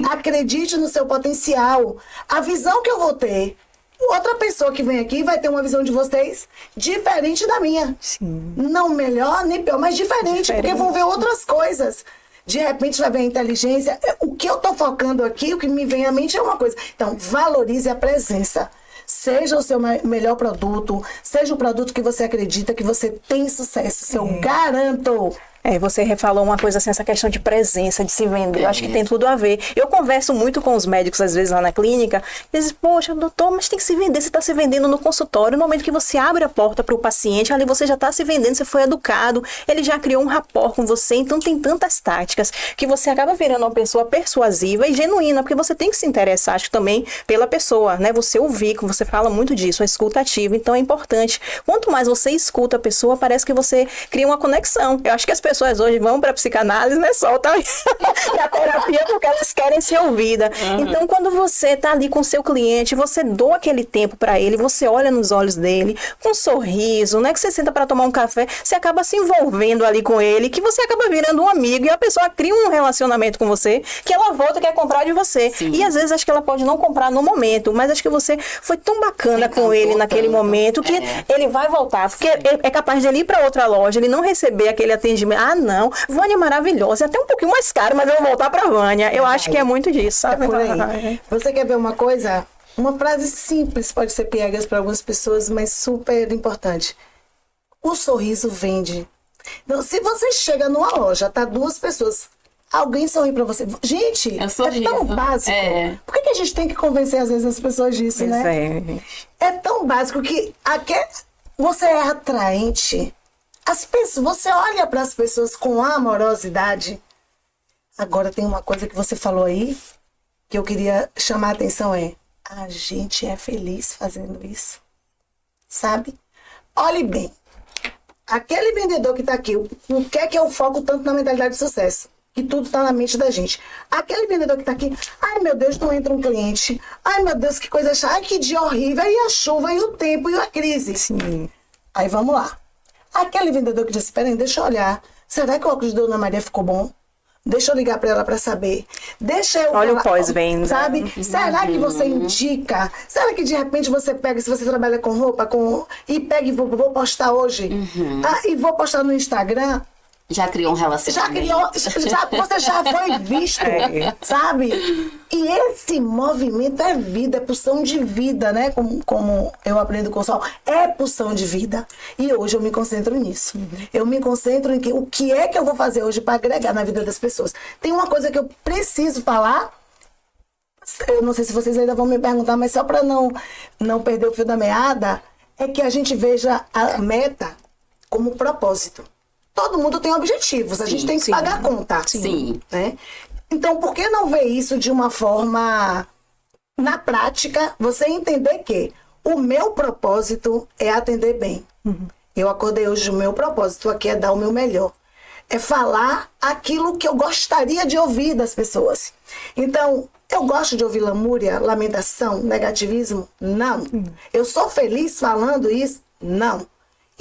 Acredite no seu potencial. A visão que eu vou ter, outra pessoa que vem aqui vai ter uma visão de vocês diferente da minha. Sim. Não melhor nem pior, mas diferente, porque vão ver outras coisas. De repente vai ver a inteligência. O que eu tô focando aqui, o que me vem à mente é uma coisa. Então, valorize a presença. Seja o seu melhor produto, seja o produto que você acredita que você tem sucesso. Eu garanto. Você falou uma coisa assim, essa questão de presença, de se vender. Eu acho que tem tudo a ver. Eu converso muito com os médicos, às vezes, lá na clínica. Eles dizem, poxa, doutor, mas tem que se vender. Você está se vendendo no consultório. No momento que você abre a porta para o paciente, ali você já está se vendendo, você foi educado. Ele já criou um rapport com você. Então, tem tantas táticas que você acaba virando uma pessoa persuasiva e genuína, porque você tem que se interessar, acho que também, pela pessoa, né? Você ouvir, como você fala muito disso, a escuta ativa. Então, é importante. Quanto mais você escuta a pessoa, parece que você cria uma conexão. Eu acho que as pessoas hoje vão para a psicanálise, né? Soltam a terapia porque elas querem ser ouvidas. Então, quando você está ali com o seu cliente, você doa aquele tempo para ele, você olha nos olhos dele, com um sorriso, né? Que você senta para tomar um café, você acaba se envolvendo ali com ele, que você acaba virando um amigo e a pessoa cria um relacionamento com você, que ela volta e quer comprar de você. Sim. E às vezes acho que ela pode não comprar no momento, mas acho que você foi tão bacana com ele naquele momento que ele vai voltar, porque é capaz de ele ir para outra loja, ele não receber aquele atendimento. Ah, não, Vânia é maravilhosa, é até um pouquinho mais caro, mas eu vou voltar pra Vânia. Eu acho que é muito disso, sabe? É por aí. Você quer ver uma coisa? Uma frase simples, pode ser piegas para algumas pessoas, mas super importante. O sorriso vende. Então, se você chega numa loja, tá 2 pessoas, alguém sorri pra você. Gente, é tão básico. Por que a gente tem que convencer, às vezes, as pessoas disso, né? É tão básico que você é atraente. Você olha para as pessoas com amorosidade. Agora tem uma coisa que você falou aí que eu queria chamar a atenção, a gente é feliz fazendo isso, sabe? Olhe bem, aquele vendedor que está aqui, o que é que eu foco tanto na mentalidade de sucesso? Que tudo está na mente da gente. Aquele vendedor que está aqui, ai meu Deus, não entra um cliente, ai meu Deus, que coisa chata, ai que dia horrível, e a chuva, e o tempo, e a crise. Sim. Aí vamos lá. Aquele vendedor que disse, espera aí, deixa eu olhar. Será que o óculos de Dona Maria ficou bom? Deixa eu ligar para ela para saber. Deixa eu Olha o pós-venda. Sabe? Será que você indica? Será que de repente você pega, se você trabalha com roupa, e pega e vou postar hoje? E vou postar no Instagram? Já criou um relacionamento. Você já foi visto, sabe? E esse movimento é vida, é pulsão de vida, né? Como eu aprendo com o Sol, é pulsão de vida. E hoje eu me concentro nisso. Eu me concentro em o que é que eu vou fazer hoje para agregar na vida das pessoas. Tem uma coisa que eu preciso falar, eu não sei se vocês ainda vão me perguntar, mas só para não perder o fio da meada, é que a gente veja a meta como propósito. Todo mundo tem objetivos, a gente tem que pagar a conta. Sim. Né? Então, por que não ver isso de uma forma, na prática, você entender que o meu propósito é atender bem. Eu acordei hoje, o meu propósito aqui é dar o meu melhor. É falar aquilo que eu gostaria de ouvir das pessoas. Então, eu gosto de ouvir lamúria, lamentação, negativismo? Não. Eu sou feliz falando isso? Não.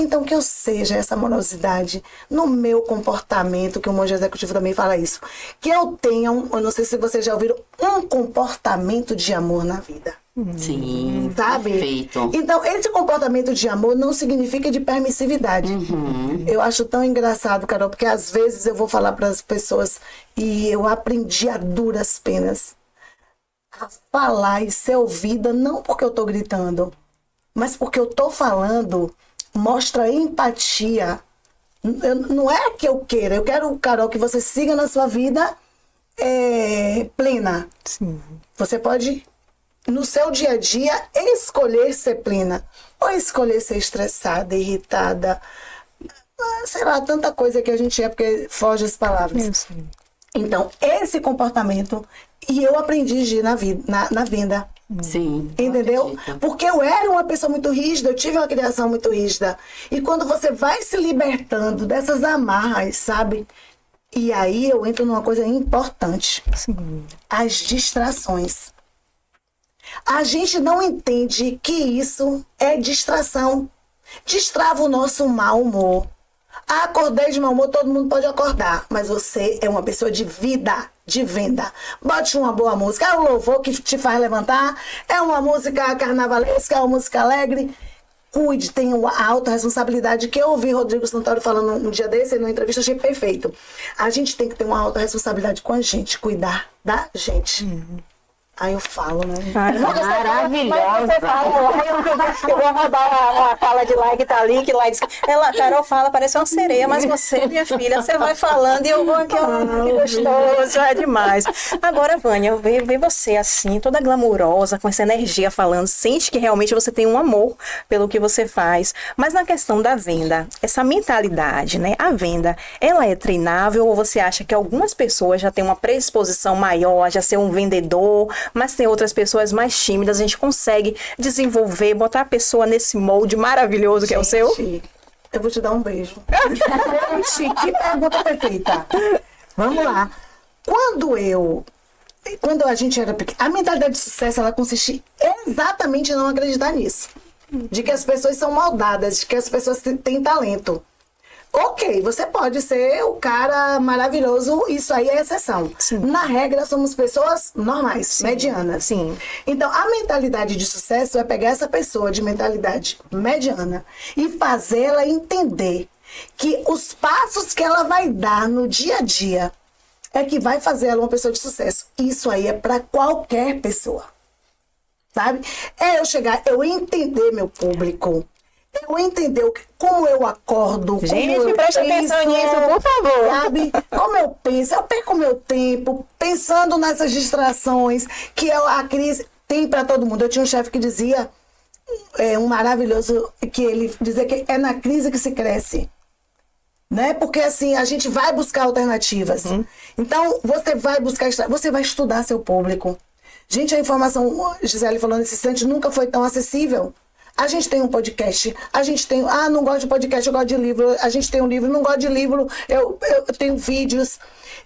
Então, que eu seja essa amorosidade no meu comportamento, que o monge executivo também fala isso. Que eu tenha, eu não sei se vocês já ouviram, um comportamento de amor na vida. Sim, sabe? Perfeito. Então, esse comportamento de amor não significa de permissividade. Eu acho tão engraçado, Carol, porque às vezes eu vou falar para as pessoas e eu aprendi a duras penas a falar e ser ouvida, não porque eu tô gritando, mas porque eu tô falando, mostra empatia. Não é que eu queira, eu quero, Carol, que você siga na sua vida plena. Sim. Você pode, no seu dia a dia, escolher ser plena. Ou escolher ser estressada, irritada. Sei lá, tanta coisa que a gente é, porque foge as palavras. Então, esse comportamento, e eu aprendi a agir na venda. Sim. Entendeu? Porque eu era uma pessoa muito rígida, eu tive uma criação muito rígida. E quando você vai se libertando dessas amarras, sabe? E aí eu entro numa coisa importante. Sim. As distrações. A gente não entende que isso é distração. Destrava o nosso mau humor. Acordei de mau humor, todo mundo pode acordar. Mas você é uma pessoa de vida, de venda. Bote uma boa música. É o louvor que te faz levantar. É uma música carnavalesca, é uma música alegre. cuide, tenha a autorresponsabilidade, que eu ouvi Rodrigo Santoro falando um dia desse, numa entrevista, achei perfeito. A gente tem que ter uma autorresponsabilidade com a gente, cuidar da gente. Aí eu falo, né? Maravilhosa. Eu vou roubar a fala de Lai que tá ali, que Lai diz, ela, Carol fala, parece uma sereia, mas você, minha filha, você vai falando e eu vou aqui, que gostoso, é demais. Agora, Vânia, eu vejo você assim, toda glamurosa, com essa energia falando, sente que realmente você tem um amor pelo que você faz. Mas na questão da venda, essa mentalidade, né? A venda, ela é treinável ou você acha que algumas pessoas já têm uma predisposição maior a já ser um vendedor, mas tem outras pessoas mais tímidas, a gente consegue desenvolver, botar a pessoa nesse molde maravilhoso que é o seu? Eu vou te dar um beijo. Gente, que pergunta perfeita. Vamos lá. Quando a gente era pequena, a mentalidade de sucesso, ela consiste exatamente em não acreditar nisso. De que as pessoas são maldadas, de que as pessoas têm talento. Ok, você pode ser o cara maravilhoso, isso aí é exceção. Sim. Na regra, somos pessoas normais, sim, medianas. Sim. Então, a mentalidade de sucesso é pegar essa pessoa de mentalidade mediana e fazê-la entender que os passos que ela vai dar no dia a dia é que vai fazer ela uma pessoa de sucesso. Isso aí é para qualquer pessoa. Sabe? É eu chegar, eu entender meu público. Eu entender como eu acordo, gente, presta atenção nisso, por favor. Sabe? Como eu penso, eu perco meu tempo pensando nessas distrações que a crise tem para todo mundo. Eu tinha um chefe que dizia, um maravilhoso, que ele dizia que é na crise que se cresce. Né? Porque assim, a gente vai buscar alternativas. Então, você vai buscar, você vai estudar seu público. Gente, a informação, Gisele falou nesse instante, nunca foi tão acessível. A gente tem um podcast, a gente tem... não gosto de podcast, eu gosto de livro. A gente tem um livro, não gosto de livro, eu tenho vídeos.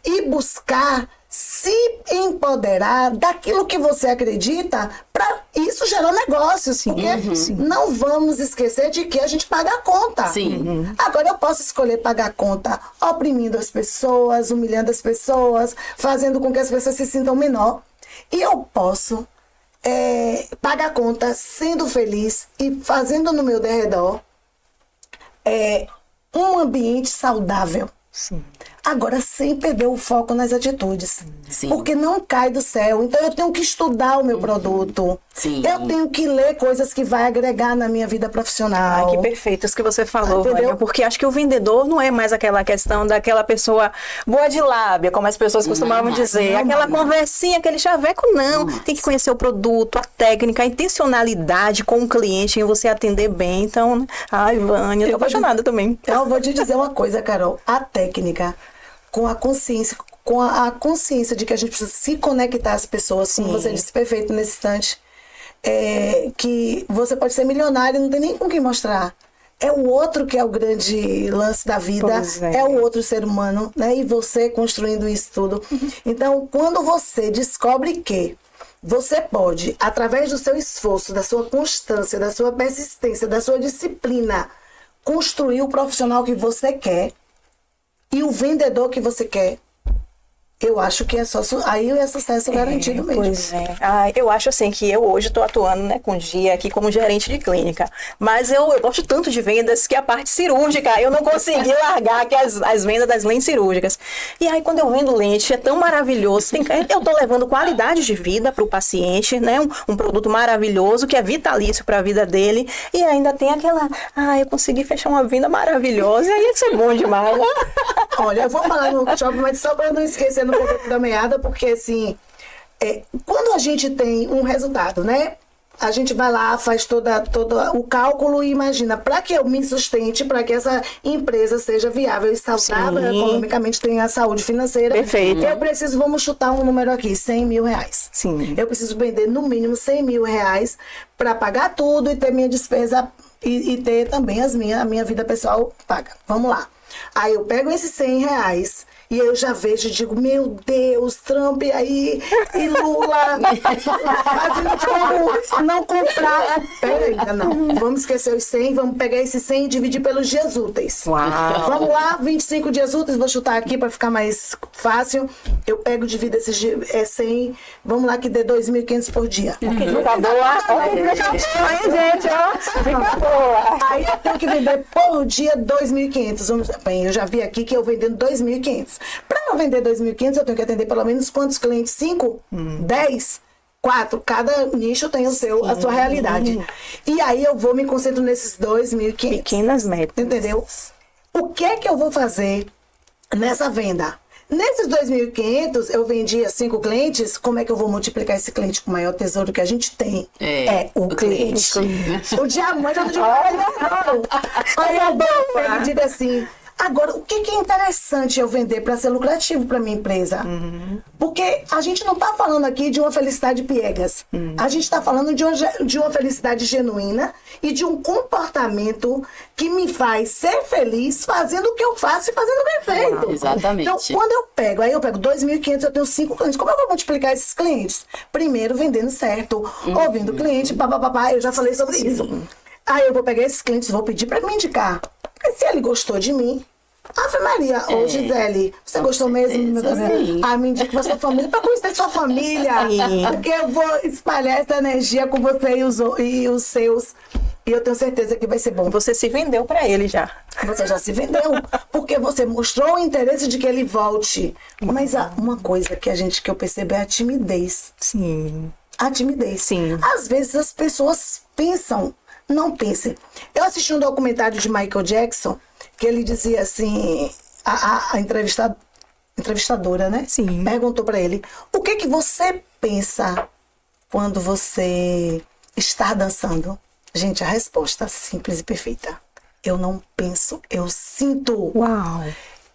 E buscar se empoderar daquilo que você acredita, para isso gerar negócios. Sim, porque não vamos esquecer de que a gente paga a conta. Sim. Agora eu posso escolher pagar a conta oprimindo as pessoas, humilhando as pessoas, fazendo com que as pessoas se sintam menor. E eu posso... pagar a conta, sendo feliz e fazendo no meu derredor um ambiente saudável. Sim. Agora, sem perder o foco nas atitudes. Sim. Porque não cai do céu. Então, eu tenho que estudar o meu produto. Sim. Eu tenho que ler coisas que vai agregar na minha vida profissional. Ai, que perfeito isso que você falou, Entendeu? Vânia. Porque acho que o vendedor não é mais aquela questão daquela pessoa boa de lábia, como as pessoas costumavam dizer. Aquela conversinha, aquele chaveco, não. Tem que conhecer o produto, a técnica, a intencionalidade com o cliente, em você atender bem. Então, ai, Vânia, eu tô apaixonada também. Eu vou te dizer uma coisa, Carol. A técnica... com a consciência de que a gente precisa se conectar às pessoas, como você disse perfeito nesse instante, que você pode ser milionário e não tem nem com quem mostrar. É o outro que é o grande lance da vida, é o outro ser humano, né? E você construindo isso tudo. Então, quando você descobre que você pode, através do seu esforço, da sua constância, da sua persistência, da sua disciplina, construir o profissional que você quer, e o vendedor que você quer, eu acho que aí é sucesso garantido mesmo. Pois é. Eu acho assim que eu hoje estou atuando, né, com Gia aqui como gerente de clínica. Mas eu gosto tanto de vendas que a parte cirúrgica, eu não consegui largar que as vendas das lentes cirúrgicas. E aí quando eu vendo lente, é tão maravilhoso. Eu estou levando qualidade de vida para o paciente, né? Um produto maravilhoso que é vitalício para a vida dele. E ainda tem aquela, eu consegui fechar uma venda maravilhosa. E aí isso é bom demais, né? Olha, eu vou falar no workshop, mas só para não esquecer no produto da meada, porque assim, quando a gente tem um resultado, né? A gente vai lá, faz todo o cálculo e imagina, para que eu me sustente, para que essa empresa seja viável e saudável, economicamente tenha saúde financeira. Perfeito. Eu preciso, vamos chutar um número aqui, 100 mil reais. Sim. Eu preciso vender no mínimo 100 mil reais para pagar tudo e ter minha despesa e ter também a minha vida pessoal paga. Vamos lá. Aí eu pego esses 100 reais e eu já vejo e digo, meu Deus, Trump aí e Lula fazendo como não comprar. Pera ainda não. Vamos esquecer os 100, vamos pegar esses 100 e dividir pelos dias úteis. Uau. Vamos lá, 25 dias úteis, vou chutar aqui para ficar mais fácil. eu pego de vida esses 100, vamos lá que dê 2.500 por dia. Fica boa. Aí, gente, ó. Fica boa. Aí eu tenho que vender por dia 2.500. Bem, eu já vi aqui que eu vendendo 2.500. Para eu vender 2.500, eu tenho que atender pelo menos quantos clientes? 5? 10? 4? Cada nicho tem a sua realidade. E aí eu vou me concentro nesses 2.500. Pequenas metas. Entendeu? O que é que eu vou fazer nessa venda? Nesses 2.500, eu vendia 5 clientes. Como é que eu vou multiplicar esse cliente com o maior tesouro que a gente tem? É o cliente. O diamante é do diamante. Olha, eu digo assim, agora, o que é interessante eu vender para ser lucrativo para minha empresa? Porque a gente não está falando aqui de uma felicidade piegas. A gente está falando de uma felicidade genuína e de um comportamento que me faz ser feliz fazendo o que eu faço e fazendo bem feito. Exatamente. Então, quando eu pego 2.500, eu tenho 5 clientes. Como eu vou multiplicar esses clientes? Primeiro, vendendo certo, ouvindo o cliente, papapá, eu já falei sobre isso. Aí eu vou pegar esses clientes, vou pedir para me indicar. Porque se ele gostou de mim, Ave Maria, ô Gisele, você gostou mesmo do meu casamento? Ah, me indica pra sua família, pra conhecer sua família. Porque eu vou espalhar essa energia com você e os seus. E eu tenho certeza que vai ser bom. Você se vendeu pra ele já. Você já se vendeu. Porque você mostrou o interesse de que ele volte. Mas uma coisa que eu percebo é a timidez. Sim. A timidez. Sim. Às vezes as pessoas pensam, não pensem. Eu assisti um documentário de Michael Jackson, que ele dizia assim, a entrevistadora, né? Sim. Perguntou para ele, o que você pensa quando você está dançando? Gente, a resposta simples e perfeita. Eu não penso, eu sinto. Uau!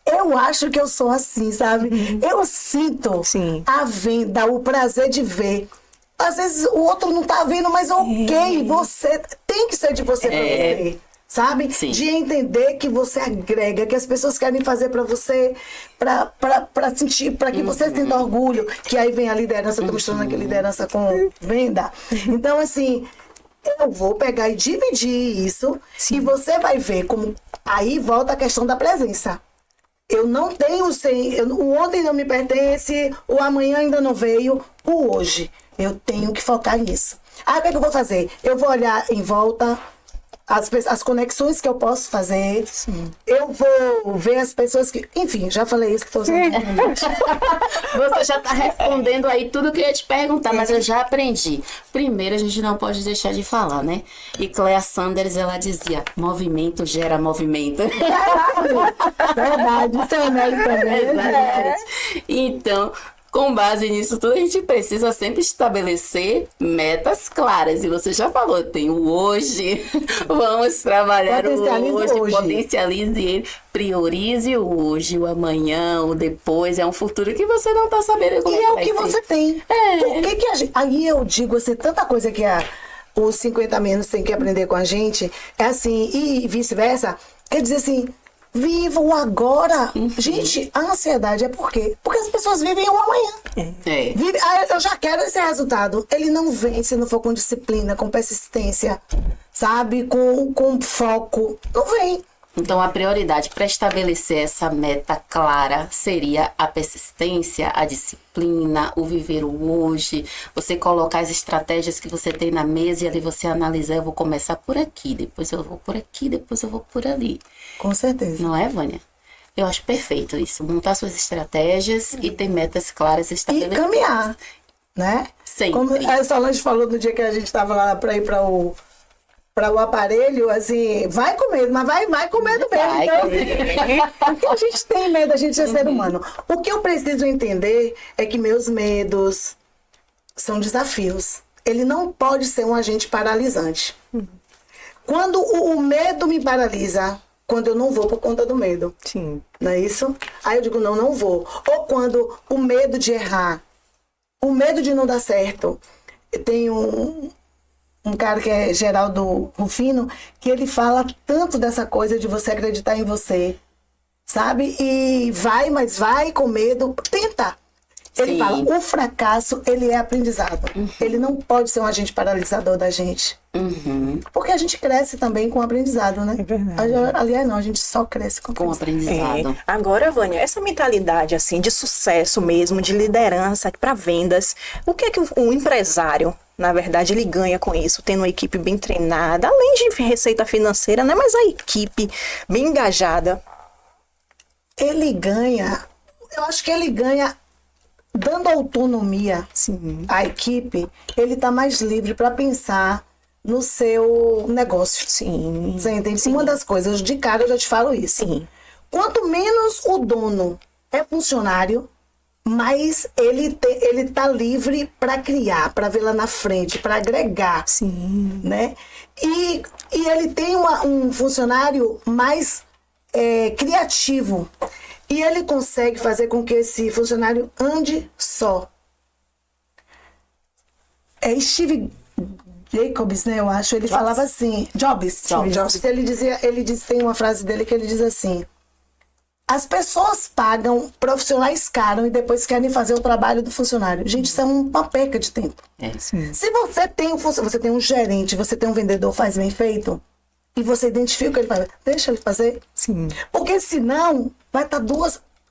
Eu acho que eu sou assim, sabe? Eu sinto a venda, o prazer de ver. Às vezes o outro não tá vendo, mas ok, você tem que ser de você pra você. Sabe? Sim. De entender que você agrega, que as pessoas querem fazer pra você, pra sentir, pra que você sinta orgulho, que aí vem a liderança, eu tô mostrando aqui a liderança com venda. Então, assim, eu vou pegar e dividir isso, e você vai ver como aí volta a questão da presença. Eu não tenho o ontem não me pertence, o amanhã ainda não veio, o hoje. Eu tenho que focar nisso. Ah, o que é que eu vou fazer? Eu vou olhar em volta as conexões que eu posso fazer. Sim. Eu vou ver as pessoas que... Enfim, já falei isso. Você já está respondendo aí tudo que eu ia te perguntar, mas eu já aprendi. Primeiro, a gente não pode deixar de falar, né? E Cléa Sanders, ela dizia, movimento gera movimento. Verdade, isso é mérito também. Então... Com base nisso tudo, a gente precisa sempre estabelecer metas claras. E você já falou, tem o hoje, vamos trabalhar o hoje, potencialize ele, priorize o hoje, o amanhã, o depois. É um futuro que você não está sabendo como e é o que você tem. Por que a gente... Aí eu digo assim, tanta coisa que os 50 menos tem que aprender com a gente, é assim, e vice-versa, quer dizer assim... Viva o agora. Gente, a ansiedade é por quê? Porque as pessoas vivem o amanhã. Eu já quero esse resultado. Ele não vem se não for com disciplina, com persistência, sabe? Com foco. Não vem. Então, a prioridade para estabelecer essa meta clara seria a persistência, a disciplina, o viver o hoje, você colocar as estratégias que você tem na mesa e ali você analisar, eu vou começar por aqui, depois eu vou por aqui, depois eu vou por ali. Com certeza. Não é, Vânia? Eu acho perfeito isso, montar suas estratégias e ter metas claras estabelecidas. E caminhar, né? Sempre. Como a Solange falou no dia que a gente estava lá para ir para o aparelho, assim, vai com medo, mas vai com medo mesmo. Então, porque a gente tem medo, a gente é ser humano. O que eu preciso entender é que meus medos são desafios. Ele não pode ser um agente paralisante. Quando o medo me paralisa, quando eu não vou por conta do medo. Sim. Não é isso? Aí eu digo, não vou. Ou quando o medo de errar, o medo de não dar certo. Tem um cara que é Geraldo Rufino, que ele fala tanto dessa coisa de você acreditar em você, sabe? E mas vai com medo, tenta. Ele Sim. fala, o fracasso, ele é aprendizado. Ele não pode ser um agente paralisador da gente. Porque a gente cresce também com o aprendizado, né? É verdade. Aliás, não, a gente só cresce com o Com aprendizado. Agora, Vânia, essa mentalidade assim de sucesso mesmo, de liderança para vendas, o que é que o empresário, na verdade, ele ganha com isso? Tendo uma equipe bem treinada, além de receita financeira, né? Mas a equipe bem engajada. Ele ganha, eu acho que ele ganha dando autonomia Sim. à equipe, ele está mais livre para pensar no seu negócio. Sim. Você entende? Uma das coisas, de cara eu já te falo isso. Sim. Quanto menos o dono é funcionário, mais ele tá livre para criar, para ver lá na frente, para agregar. Sim. Né? E ele tem um funcionário mais criativo. E ele consegue fazer com que esse funcionário ande só. Steve Jobs, né, eu acho, ele falava assim, Jobs. Ele tem uma frase dele que ele diz assim: as pessoas pagam profissionais caros e depois querem fazer o trabalho do funcionário. Gente, isso é uma perca de tempo. Se você tem um gerente, você tem um vendedor, faz bem feito, e você identifica o que ele faz, deixa ele fazer. Sim. Porque senão vai estar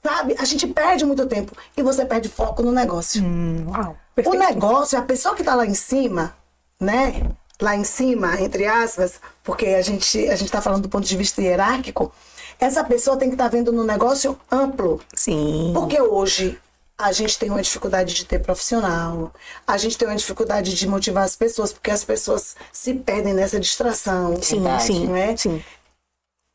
sabe? A gente perde muito tempo e você perde foco no negócio. Uau. O Perfeito. negócio, a pessoa que está lá em cima, né? Lá em cima, entre aspas, porque a gente está falando do ponto de vista hierárquico, essa pessoa tem que estar vendo no negócio amplo. Sim. Porque hoje a gente tem uma dificuldade de ter profissional, a gente tem uma dificuldade de motivar as pessoas, porque as pessoas se perdem nessa distração. Sim, Verdade, sim, né? sim.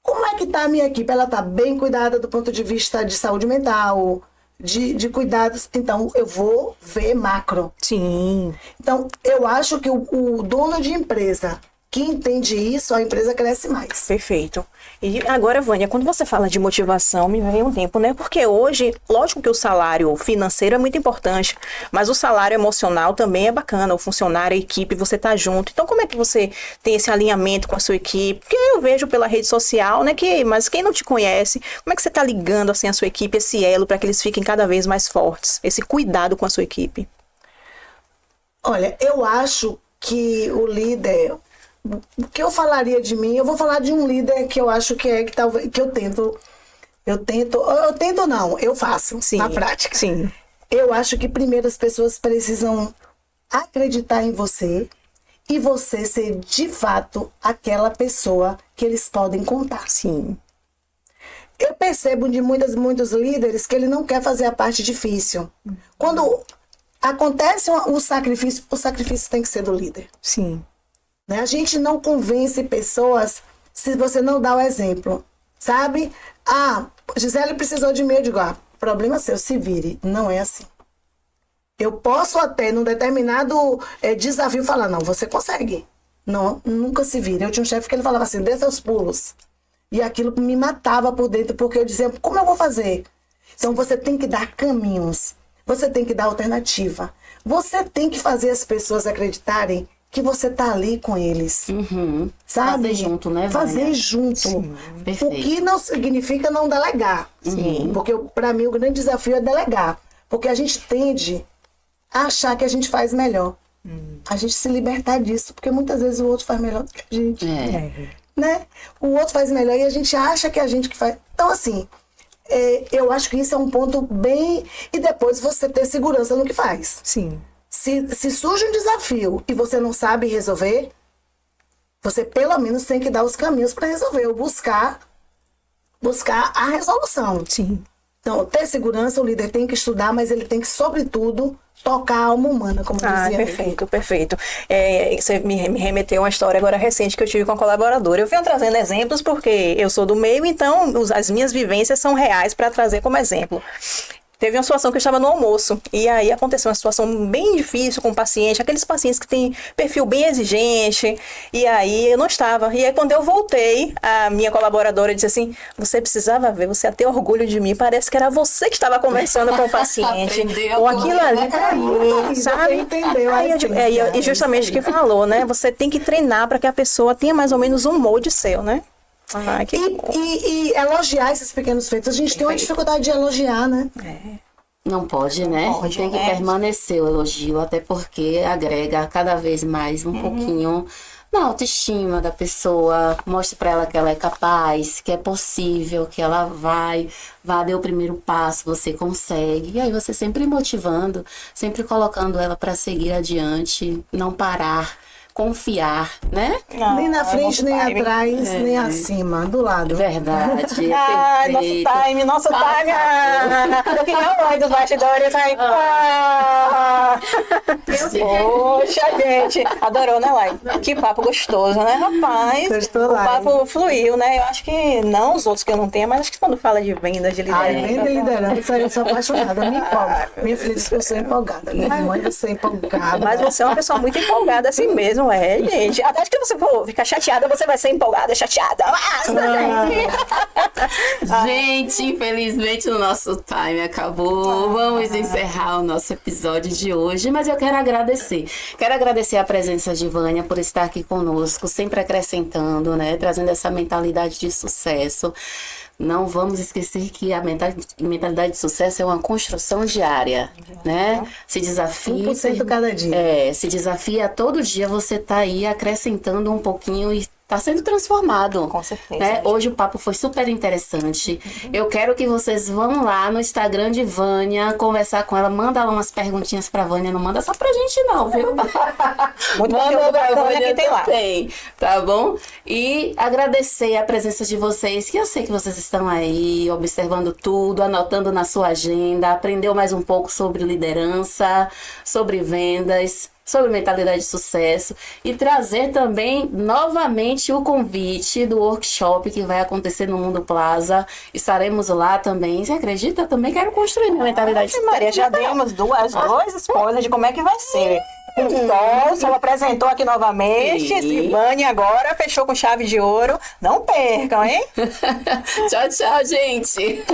Como é que está a minha equipe? Ela está bem cuidada do ponto de vista de saúde mental, de cuidados. Então, eu vou ver macro. Sim. Então, eu acho que o dono de empresa que entende isso, a empresa cresce mais. Perfeito. E agora, Vânia, quando você fala de motivação, me vem um tempo, né? Porque hoje, lógico que o salário financeiro é muito importante, mas o salário emocional também é bacana. O funcionário, a equipe, você tá junto. Então, como é que você tem esse alinhamento com a sua equipe? Porque eu vejo pela rede social, né? Mas quem não te conhece, como é que você tá ligando assim a sua equipe, esse elo, para que eles fiquem cada vez mais fortes? Esse cuidado com a sua equipe? Olha, eu acho que o líder... O que eu falaria de mim, eu vou falar de um líder que eu acho que talvez que eu faço Sim. na prática. Sim. Eu acho que primeiro as pessoas precisam acreditar em você e você ser de fato aquela pessoa que eles podem contar. Sim. Eu percebo de muitos líderes que ele não quer fazer a parte difícil. Quando acontece o sacrifício tem que ser do líder. Sim. Né? A gente não convence pessoas se você não dá o exemplo, sabe? Gisele precisou de mim, eu digo, problema seu, se vire. Não é assim. Eu posso até, num determinado desafio, falar, não, você consegue. Não, nunca se vire. Eu tinha um chefe que ele falava assim, dê seus pulos. E aquilo me matava por dentro, porque eu dizia, como eu vou fazer? Então você tem que dar caminhos, você tem que dar alternativa. Você tem que fazer as pessoas acreditarem que você tá ali com eles. Sabe? Fazer junto, né, Vânia? Fazer junto. Sim, o perfeito. que não significa não delegar. Porque para mim o grande desafio é delegar. Porque a gente tende a achar que a gente faz melhor. A gente se libertar disso, porque muitas vezes o outro faz melhor do que a gente. Né? O outro faz melhor e a gente acha que a gente que faz. Então, assim, eu acho que isso é um ponto bem... E depois você ter segurança no que faz. Sim. Se surge um desafio e você não sabe resolver, você pelo menos tem que dar os caminhos para resolver, ou buscar a resolução. Sim. Então, ter segurança, o líder tem que estudar, mas ele tem que, sobretudo, tocar a alma humana, como dizia. Perfeito, perfeito. Você me remeteu a uma história agora recente que eu tive com uma colaboradora. Eu venho trazendo exemplos porque eu sou do meio, então as minhas vivências são reais para trazer como exemplo. Teve uma situação que eu estava no almoço, e aí aconteceu uma situação bem difícil com o paciente, aqueles pacientes que têm perfil bem exigente, e aí eu não estava. E aí quando eu voltei, a minha colaboradora disse assim, você precisava ver, você ia ter orgulho de mim, parece que era você que estava conversando com o paciente. Aprendeu Ou aquilo ali pra mim, sabe? Você entendeu a essência. E justamente o que falou, né? Você tem que treinar para que a pessoa tenha mais ou menos um molde seu, né? E elogiar esses pequenos feitos. A gente tem uma dificuldade de elogiar, né? Não pode, né? pode, Tem que né? permanecer o elogio, até porque agrega cada vez mais um pouquinho na autoestima da pessoa, mostra pra ela que ela é capaz, que é possível, que ela vá, dê o primeiro passo, você consegue. E aí você sempre motivando, sempre colocando ela pra seguir adiante, não parar, confiar, né? Nem na frente, nem time. atrás, nem acima, do lado. Verdade, Ai, perfeito. nosso time. Eu queria mãe dos bastidores aí. Poxa, gente. Adorou, né, Lai? Que papo gostoso, né, rapaz? Gostou, O Lai? papo fluiu, né? Eu acho que não os outros que eu não tenho, mas acho que quando fala de vendas, de Ai, liderança. vem de liderança, eu sou apaixonada, me empolga. Minha filha disse que eu sou empolgada. Minha mãe, eu sou empolgada. Mas você é uma pessoa muito empolgada assim mesmo, gente. Até que você for ficar chateada, você vai ser empolgada, chateada. Gente, infelizmente o nosso time acabou. Vamos encerrar o nosso episódio de hoje, mas eu quero agradecer. Quero agradecer a presença de Vânia por estar aqui conosco, sempre acrescentando, né, trazendo essa mentalidade de sucesso. Não vamos esquecer que a mentalidade de sucesso é uma construção diária, né? Se desafia. 1% cada dia. Se desafia todo dia, você tá aí acrescentando um pouquinho e tá sendo transformado. Com certeza, Né? gente. Hoje o papo foi super interessante. Eu quero que vocês vão lá no Instagram de Vânia, conversar com ela, manda lá umas perguntinhas pra Vânia, não manda só pra gente não, viu? Muito Manda conteúdo pra bacana Vânia que tem lá. também, tá bom? E agradecer a presença de vocês, que eu sei que vocês estão aí observando tudo, anotando na sua agenda, aprendeu mais um pouco sobre liderança, sobre vendas, sobre mentalidade de sucesso e trazer também novamente o convite do workshop que vai acontecer no Mundo Plaza. Estaremos lá também. Você acredita? Também quero construir minha mentalidade de Ixi, sucesso. Maria, já demos dois spoilers de como é que vai ser. O Sol apresentou aqui novamente. Sim. E Vânia agora fechou com chave de ouro. Não percam, hein? Tchau, tchau, gente.